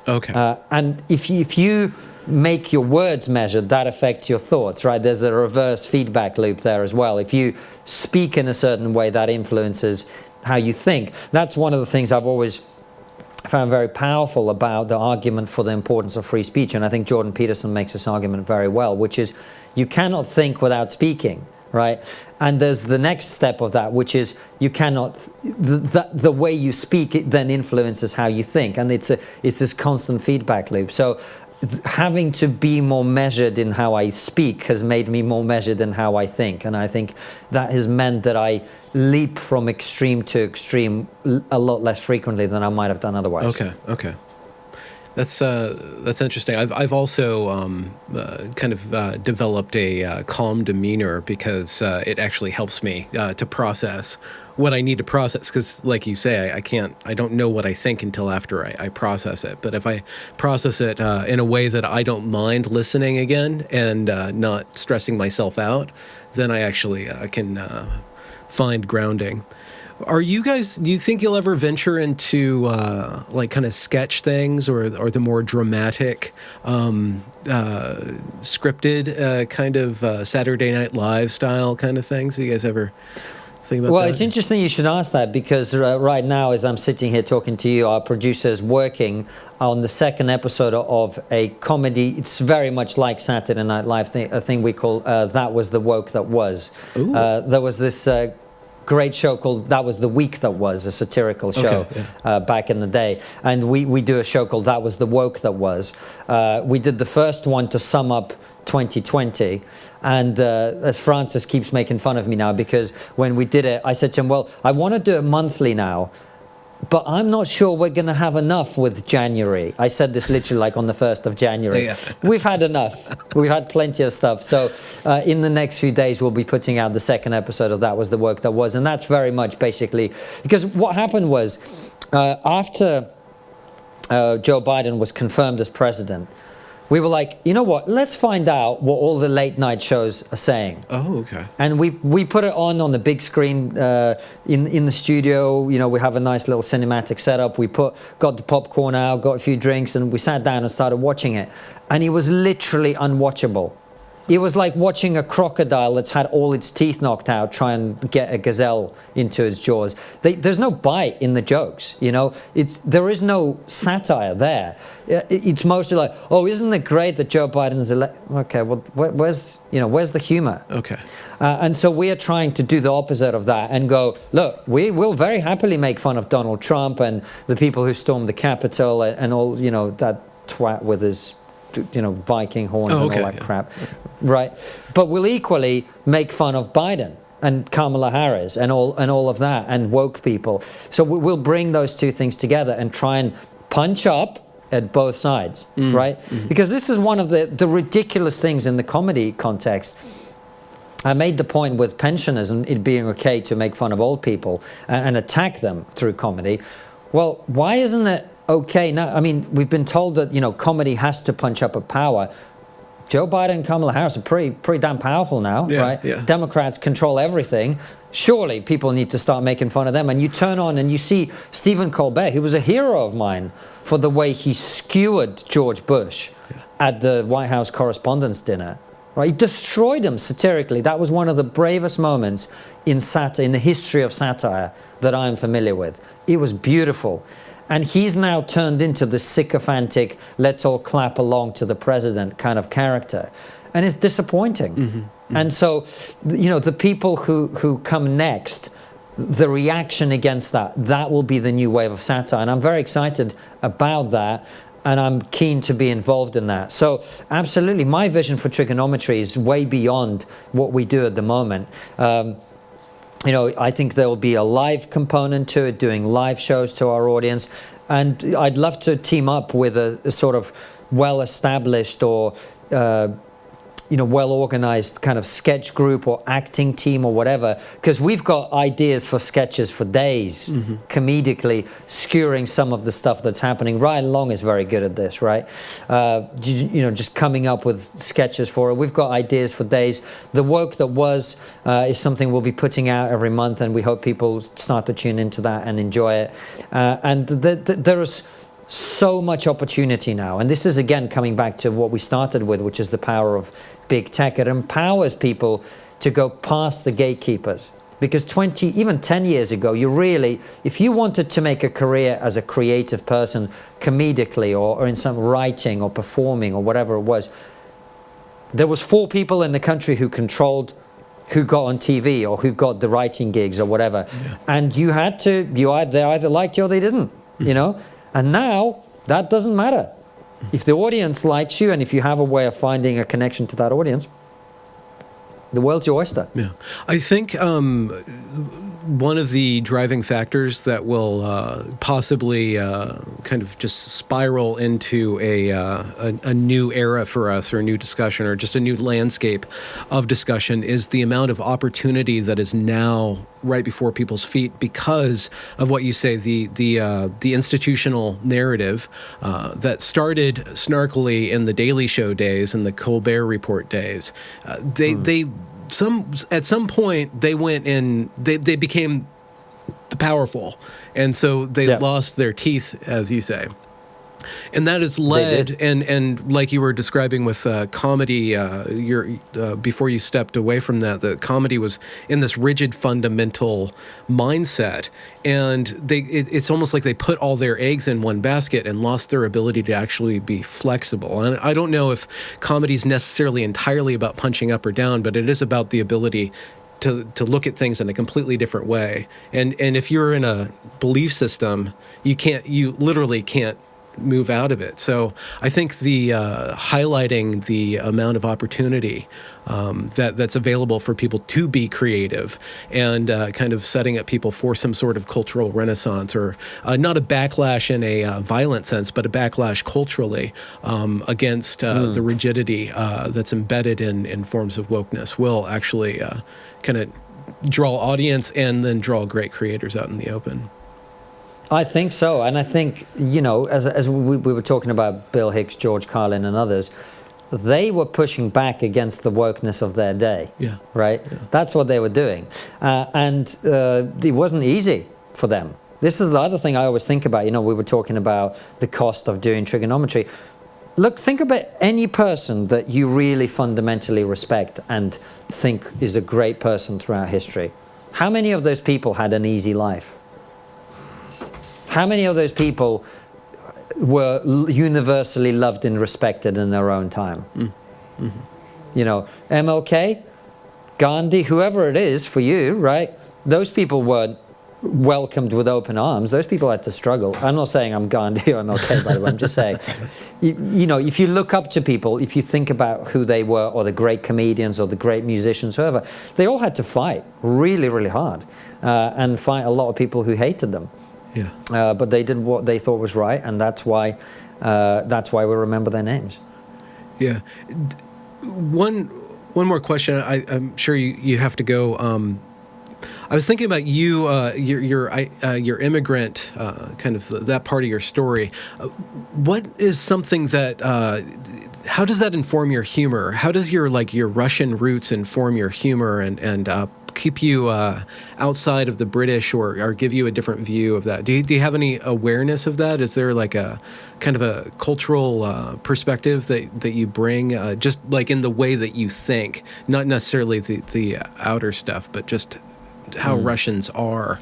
Okay. And if you make your words measured, that affects your thoughts, right? There's a reverse feedback loop there as well. If you speak in a certain way, that influences how you think. That's one of the things I've always found very powerful about the argument for the importance of free speech. And I think Jordan Peterson makes this argument very well, which is you cannot think without speaking, right? And there's the next step of that, which is you cannot, the way you speak, it then influences how you think. And it's this constant feedback loop. So having to be more measured in how I speak has made me more measured in how I think. And I think that has meant that I leap from extreme to extreme a lot less frequently than I might have done otherwise. Okay. That's interesting. I've also kind of developed a calm demeanor because it actually helps me to process what I need to process. Because, like you say, I don't know what I think until after I process it. But if I process it in a way that I don't mind listening again and not stressing myself out, then I actually can find grounding. Do you think you'll ever venture into like kind of sketch things or the more dramatic scripted kind of Saturday Night Live style kind of things? Do you guys ever think about that? Well, it's interesting you should ask that because right now, as I'm sitting here talking to you, our producer is working on the second episode of a comedy. It's very much like Saturday Night Live, a thing we call That Was the Woke That Was. There was this great show called That Was the Week That Was, a satirical show back in the day. And we do a show called That Was the Woke That Was. We did the first one to sum up 2020. And as Francis keeps making fun of me now, because when we did it, I said to him, well, I want to do it monthly now, but I'm not sure we're going to have enough with January. I said this literally like on the 1st of January. Yeah. We've had enough. We've had plenty of stuff. So in the next few days, we'll be putting out the second episode of That Was the Work That Was. And that's very much basically, because what happened was after Joe Biden was confirmed as president, we were like, you know what, let's find out what all the late night shows are saying. Oh, okay. And we put it on the big screen in the studio. You know, we have a nice little cinematic setup. We got the popcorn out, got a few drinks, and we sat down and started watching it. And it was literally unwatchable. It was like watching a crocodile that's had all its teeth knocked out try and get a gazelle into its jaws. There's no bite in the jokes, you know. There is no satire there. It's mostly like, oh, isn't it great that Joe Biden's elected? Okay, well, where's the humor? Okay. And so we are trying to do the opposite of that and go, look, we will very happily make fun of Donald Trump and the people who stormed the Capitol and all, you know, that twat with his, you know, Viking horns and all that crap, right? But we'll equally make fun of Biden and Kamala Harris and all of that and woke people. So we'll bring those two things together and try and punch up at both sides, right? Mm-hmm. Because this is one of the ridiculous things in the comedy context. I made the point with pensioners and it being okay to make fun of old people and attack them through comedy. Well, why isn't it okay, now, I mean, we've been told that, comedy has to punch up at power. Joe Biden and Kamala Harris are pretty damn powerful now, right? Yeah. Democrats control everything. Surely people need to start making fun of them. And you turn on and you see Stephen Colbert, who was a hero of mine for the way he skewered George Bush at the White House Correspondents' Dinner. Right? He destroyed him satirically. That was one of the bravest moments in the history of satire that I am familiar with. It was beautiful. And he's now turned into the sycophantic, let's all clap along to the president kind of character. And it's disappointing. Mm-hmm. And so, the people who come next, the reaction against that will be the new wave of satire. And I'm very excited about that. And I'm keen to be involved in that. So absolutely, my vision for trigonometry is way beyond what we do at the moment. I think there will be a live component to it, doing live shows to our audience. And I'd love to team up with a sort of well-established or well-organized kind of sketch group or acting team or whatever, because we've got ideas for sketches for days, comedically skewering some of the stuff that's happening. Ryan Long is very good at this, right? Just coming up with sketches for it. We've got ideas for days. The Woke That Was is something we'll be putting out every month, and we hope people start to tune into that and enjoy it. And there is so much opportunity now. And this is, again, coming back to what we started with, which is the power of big tech. It empowers people to go past the gatekeepers. Because 10 years ago, if you wanted to make a career as a creative person, comedically or in some writing or performing or whatever it was, there was 4 people in the country who controlled who got on TV or who got the writing gigs or whatever. Yeah. And they either liked you or they didn't, And now, that doesn't matter. If the audience likes you and if you have a way of finding a connection to that audience, the world's your oyster. Yeah. I think one of the driving factors that will possibly kind of just spiral into a new era for us, or a new discussion, or just a new landscape of discussion, is the amount of opportunity that is now right before people's feet because of what you say, the institutional narrative that started snarkily in the Daily Show days and the Colbert Report days. At some point they went in, they became the powerful, and so they lost their teeth, as you say. And that has led, and like you were describing with comedy, before you stepped away from that, the comedy was in this rigid, fundamental mindset, and it's almost like they put all their eggs in one basket and lost their ability to actually be flexible. And I don't know if comedy is necessarily entirely about punching up or down, but it is about the ability to look at things in a completely different way. And if you're in a belief system, you literally can't move out of it. So I think the highlighting the amount of opportunity that's available for people to be creative, and kind of setting up people for some sort of cultural renaissance, or not a backlash in a violent sense, but a backlash culturally against the rigidity that's embedded in forms of wokeness, will actually kind of draw audience and then draw great creators out in the open. I think so. And I think, as we were talking about Bill Hicks, George Carlin and others, they were pushing back against the wokeness of their day. Yeah. Right? Yeah. That's what they were doing. And it wasn't easy for them. This is the other thing I always think about. We were talking about the cost of doing trigonometry. Look, think about any person that you really fundamentally respect and think is a great person throughout history. How many of those people had an easy life? How many of those people were universally loved and respected in their own time? Mm-hmm. MLK, Gandhi, whoever it is for you, right? Those people weren't welcomed with open arms. Those people had to struggle. I'm not saying I'm Gandhi or MLK, by the way. I'm just saying, if you look up to people, if you think about who they were, or the great comedians or the great musicians, whoever, they all had to fight really, really hard and fight a lot of people who hated them. Yeah. But they did what they thought was right, and that's why we remember their names. Yeah. One more question. I'm sure you have to go. I was thinking about you, your immigrant, kind of that part of your story. What is something that, how does that inform your humor? How does your Russian roots inform your humor and keep you outside of the British or give you a different view of that? Do you have any awareness of that? Is there like a kind of a cultural perspective that you bring, just like in the way that you think, not necessarily the outer stuff, but just how Russians are?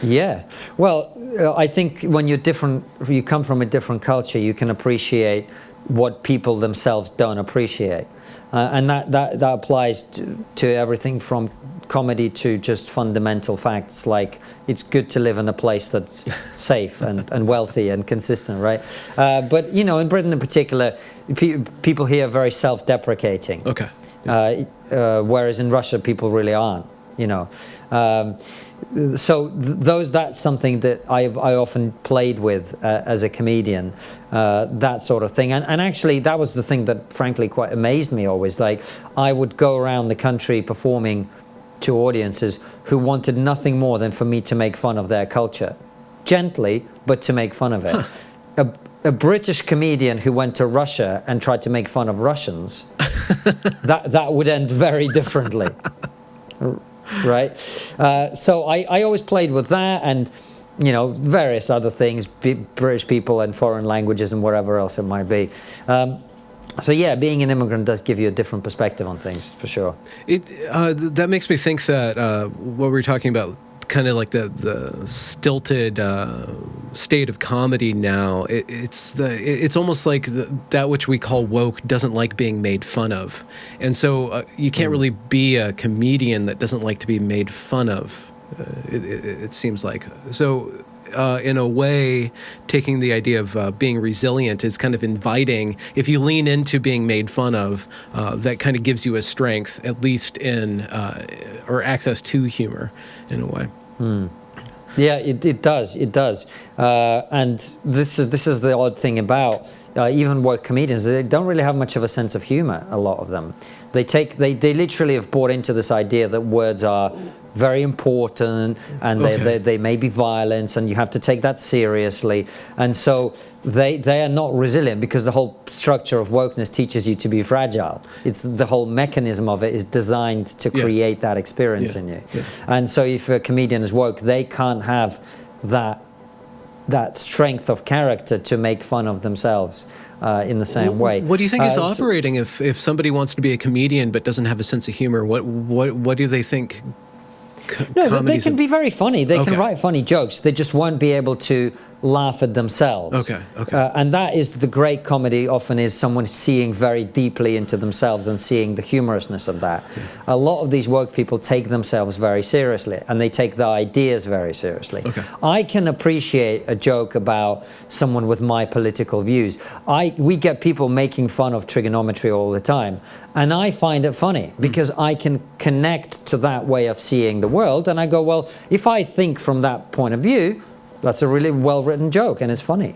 Yeah. Well, I think when you come from a different culture, you can appreciate what people themselves don't appreciate. And that applies to everything from comedy to just fundamental facts like it's good to live in a place that's safe and wealthy and consistent, right? But, in Britain in particular, people here are very self-deprecating. Okay. Whereas in Russia, people really aren't, So that's something that I often played with as a comedian, that sort of thing. And actually, that was the thing that, frankly, quite amazed me always. Like, I would go around the country performing to audiences who wanted nothing more than for me to make fun of their culture. Gently, but to make fun of it. Huh. A British comedian who went to Russia and tried to make fun of Russians, that would end very differently. Right? So I always played with that and, various other things, British people and foreign languages and whatever else it might be. So yeah, being an immigrant does give you a different perspective on things, for sure. That makes me think that what we were talking about, kind of like the stilted state of comedy now, it's almost like that which we call woke doesn't like being made fun of, and so you can't really be a comedian that doesn't like to be made fun of. It seems like so. In a way, taking the idea of being resilient is kind of inviting. If you lean into being made fun of, that kind of gives you a strength, at least in or access to humor, in a way. Yeah, it does. It does. And this is the odd thing about even woke comedians. They don't really have much of a sense of humor. A lot of them, they literally have bought into this idea that words are very important and they may be violence and you have to take that seriously, and so they are not resilient because the whole structure of wokeness teaches you to be fragile. It's the whole mechanism of it is designed to create that experience in you. And so if a comedian is woke, they can't have that strength of character to make fun of themselves in the same way. What do you think is operating if somebody wants to be a comedian but doesn't have a sense of humor? What do they think? No, they can be very funny. They can write funny jokes. They just won't be able to laugh at themselves. And that is the great comedy often is someone seeing very deeply into themselves and seeing the humorousness of that. A lot of these woke people take themselves very seriously and they take their ideas very seriously. I can appreciate a joke about someone with my political views. We get people making fun of trigonometry all the time. And I find it funny because I can connect to that way of seeing the world. And I go, well, if I think from that point of view, that's a really well-written joke and it's funny.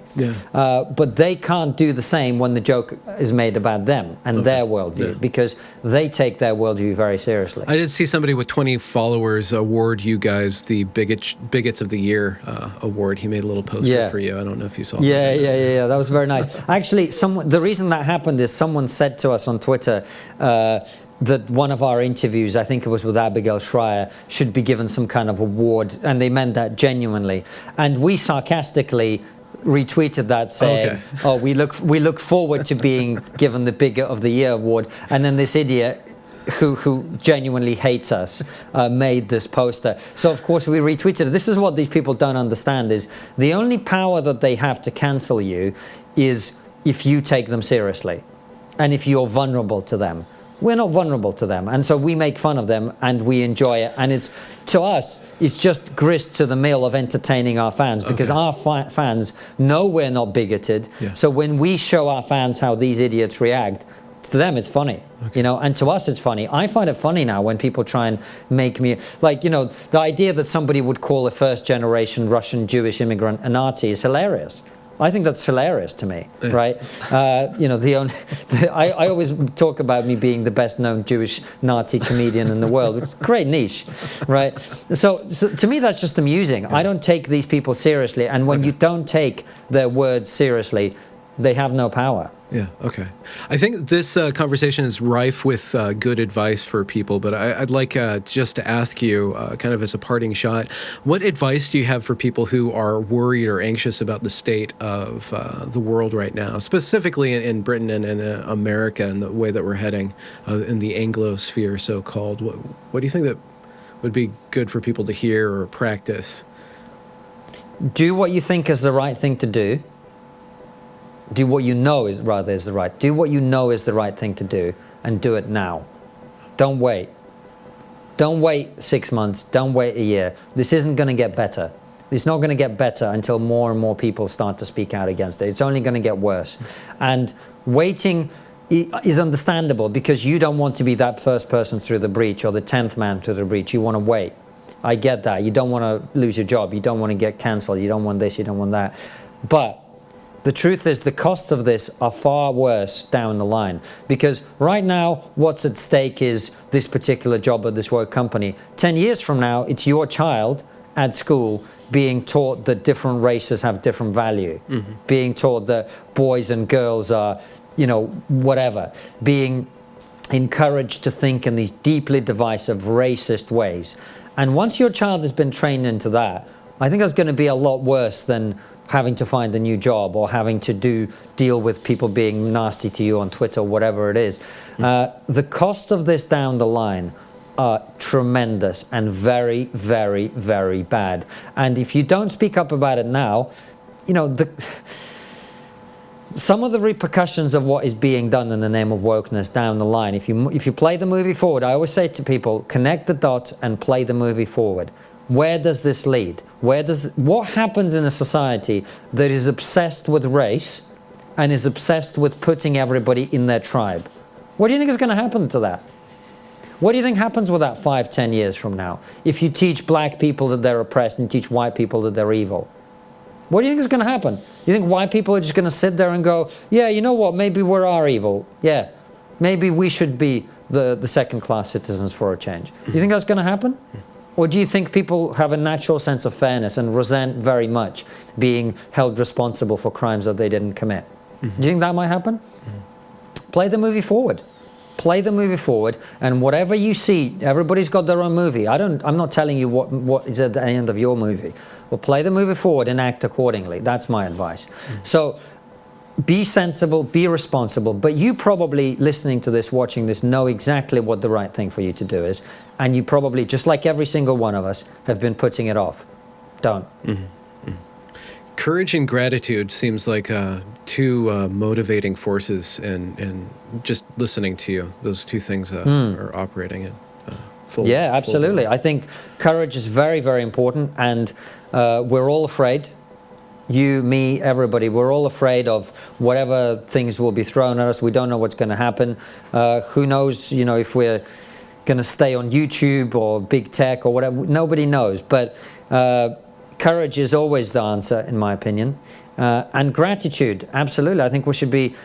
But they can't do the same when the joke is made about them and their worldview because they take their worldview very seriously. I did see somebody with 20 followers award you guys the Bigots of the Year award. He made a little poster for you. I don't know if you saw that. Yeah. That was very nice. Actually, the reason that happened is someone said to us on Twitter that one of our interviews, I think it was with Abigail Schreier, should be given some kind of award, and they meant that genuinely. And we sarcastically retweeted that saying, "Oh, we look forward to being given the Bigot of the Year award." And then this idiot, who genuinely hates us, made this poster. So of course we retweeted it. This is what these people don't understand: is the only power that they have to cancel you is if you take them seriously, and if you're vulnerable to them. We're not vulnerable to them, and so we make fun of them and we enjoy it, and it's, to us, it's just grist to the mill of entertaining our fans because our fans know we're not bigoted. So when we show our fans how these idiots react, to them it's funny, and to us it's funny. I find it funny now when people try and make me, the idea that somebody would call a first-generation Russian Jewish immigrant a Nazi is hilarious. I think that's hilarious to me, right? I always talk about me being the best known Jewish Nazi comedian in the world, which is a great niche, right? So to me, that's just amusing. I don't take these people seriously, and when you don't take their words seriously, they have no power. Yeah, okay. I think this conversation is rife with good advice for people, but I'd like just to ask you, kind of as a parting shot, what advice do you have for people who are worried or anxious about the state of the world right now, specifically in Britain and in America and the way that we're heading in the Anglosphere, so-called? What do you think that would be good for people to hear or practice? Do what you think is the right thing to do. Do what you know is the right. Do what you know is the right thing to do, and do it now. Don't wait. Don't wait 6 months. Don't wait a year. This isn't going to get better. It's not going to get better until more and more people start to speak out against it. It's only going to get worse. And waiting is understandable because you don't want to be that first person through the breach or the 10th man through the breach. You want to wait. I get that. You don't want to lose your job. You don't want to get cancelled. You don't want this. You don't want that. But the truth is the costs of this are far worse down the line, because right now what's at stake is this particular job at this work company. 10 years from now, it's your child at school being taught that different races have different value, being taught that boys and girls are, whatever, being encouraged to think in these deeply divisive, racist ways. And once your child has been trained into that, I think that's going to be a lot worse than having to find a new job or having to deal with people being nasty to you on Twitter, whatever it is. The cost of this down the line are tremendous and very, very, very bad. And if you don't speak up about it now, some of the repercussions of what is being done in the name of wokeness down the line, if you play the movie forward, I always say to people, connect the dots and play the movie forward. Where does this lead? What happens in a society that is obsessed with race and is obsessed with putting everybody in their tribe? What do you think is going to happen to that? What do you think happens with that 5-10 years from now? If you teach black people that they're oppressed and teach white people that they're evil, what do you think is going to happen? You think white people are just going to sit there and go, yeah, you know what, maybe we are evil. Yeah, maybe we should be the second-class citizens for a change. Do you think that's going to happen? Or do you think people have a natural sense of fairness and resent very much being held responsible for crimes that they didn't commit? Do you think that might happen? Play the movie forward. Play the movie forward, and whatever you see, everybody's got their own movie. I'm not telling you what is at the end of your movie. Well, play the movie forward and act accordingly. That's my advice. So be sensible, be responsible, but you probably, listening to this, watching this, know exactly what the right thing for you to do is, and you probably, just like every single one of us, have been putting it off. Don't. Courage and gratitude seems like two motivating forces in just listening to you. Those two things are operating in full. Yeah, absolutely. I think courage is very, very important, and we're all afraid. You, me, everybody, we're all afraid of whatever things will be thrown at us. We don't know what's going to happen. Who knows, if we're going to stay on YouTube or big tech or whatever. Nobody knows. But courage is always the answer, in my opinion. And gratitude, absolutely. I think we should be...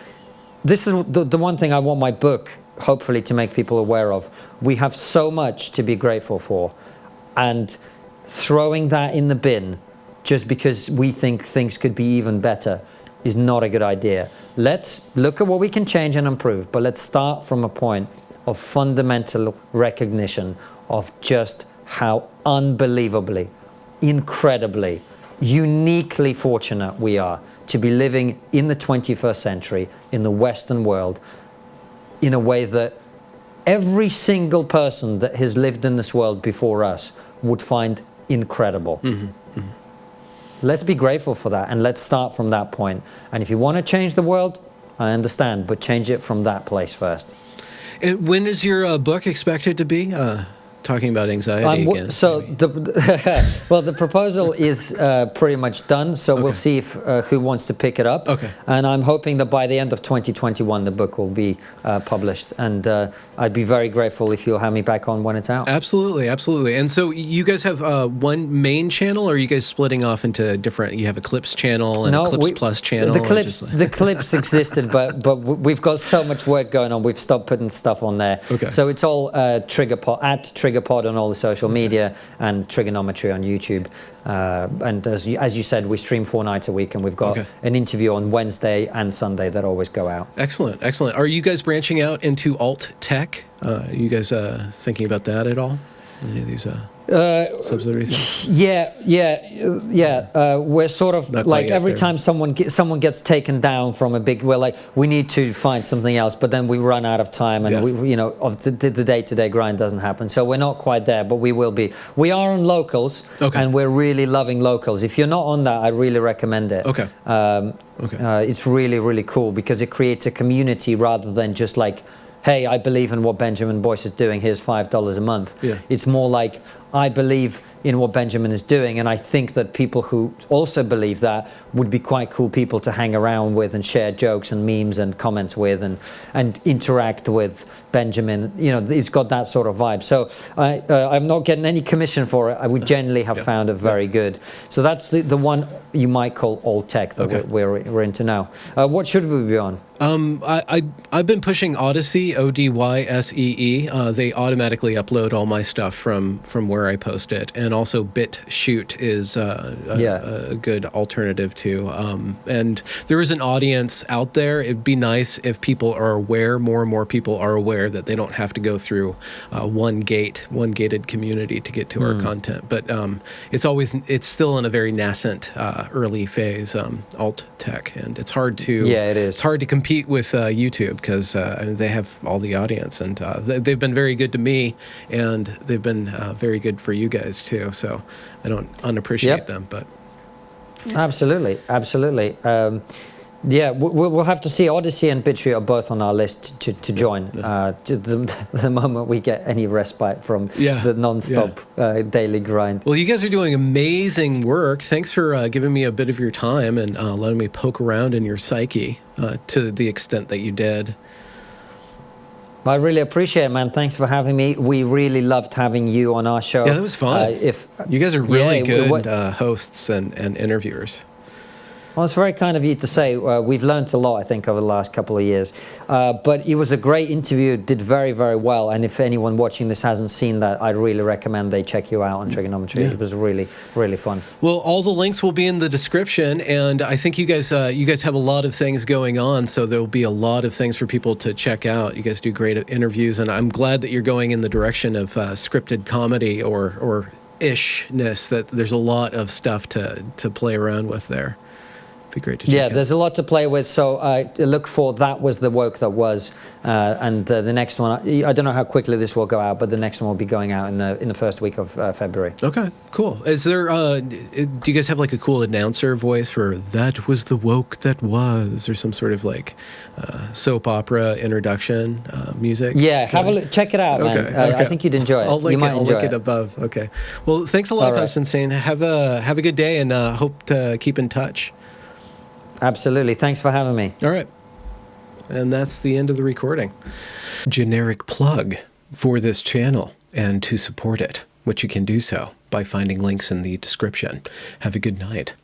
This is the one thing I want my book, hopefully, to make people aware of. We have so much to be grateful for. And throwing that in the bin just because we think things could be even better is not a good idea. Let's look at what we can change and improve, but let's start from a point of fundamental recognition of just how unbelievably, incredibly, uniquely fortunate we are to be living in the 21st century in the Western world in a way that every single person that has lived in this world before us would find incredible. Let's be grateful for that, and let's start from that point. And if you want to change the world, I understand, but change it from that place first. And when is your book expected to be talking about anxiety again. So the proposal is pretty much done. So we'll see if who wants to pick it up. Okay. And I'm hoping that by the end of 2021, the book will be published. And I'd be very grateful if you'll have me back on when it's out. Absolutely, absolutely. And so you guys have one main channel, or are you guys splitting off into different? You have a Clips channel and a Clips Plus channel. The Clips existed, but we've got so much work going on. We've stopped putting stuff on there. Okay. So it's all TriggerPod on all the social media and Trigonometry on YouTube. And as you said, we stream 4 nights a week, and we've got an interview on Wednesday and Sunday that always go out. Excellent, excellent. Are you guys branching out into alt tech? Are you guys thinking about that at all? Any of these subsidiary things? Yeah. We're sort of like every time someone gets taken down from a big, we're like, we need to find something else, but then we run out of time, and the day-to-day grind doesn't happen. So we're not quite there, but we will be. We are on Locals, and we're really loving Locals. If you're not on that, I really recommend it. Okay. It's really, really cool because it creates a community rather than just like, hey, I believe in what Benjamin Boyce is doing, here's $5 a month. Yeah. It's more like, I believe in what Benjamin is doing, and I think that people who also believe that would be quite cool people to hang around with and share jokes and memes and comments with and interact with Benjamin. He's got that sort of vibe. So I'm not getting any commission for it. I would generally have found it very good. So that's the one you might call old tech that we're into now. What should we be on? I've been pushing Odyssey, Odyssee. They automatically upload all my stuff from where I post it, and also BitChute is a good alternative too. And there is an audience out there. It'd be nice if people are aware, more and more people are aware that they don't have to go through one gated community to get to our content. But it's still in a very nascent early phase, alt tech, and it's hard to it's hard to compete with YouTube because they have all the audience, and they've been very good to me, and they've been very good for you guys too. So I don't unappreciate them, but absolutely. We'll have to see. Odyssey and BitChute are both on our list to join the moment we get any respite from the non-stop daily grind. Well, you guys are doing amazing work. Thanks for giving me a bit of your time and letting me poke around in your psyche to the extent that you did. I really appreciate it, man. Thanks for having me. We really loved having you on our show. Yeah, that was fun. You guys are really good hosts and interviewers. Well, it's very kind of you to say. We've learned a lot, I think, over the last couple of years. But it was a great interview. It did very, very well. And if anyone watching this hasn't seen that, I really recommend they check you out on Trigonometry. It was really, really fun. Well, all the links will be in the description. And I think you guys have a lot of things going on. So there'll be a lot of things for people to check out. You guys do great interviews. And I'm glad that you're going in the direction of scripted comedy or ishness, that there's a lot of stuff to play around with there. Be great to check out. There's a lot to play with, so look for That Was the Woke That Was, and the next one, I don't know how quickly this will go out, but the next one will be going out in the first week of February. Okay, cool. Is there do you guys have like a cool announcer voice for That Was the Woke That Was, or some sort of like soap opera introduction music? Have a look, check it out, man. Okay. I think you'd enjoy it. I'll link it above. Okay. Well, thanks a lot, Konstantin. Have a good day, and hope to keep in touch. Absolutely. Thanks for having me. All right. And that's the end of the recording. Generic plug for this channel and to support it, which you can do so by finding links in the description. Have a good night.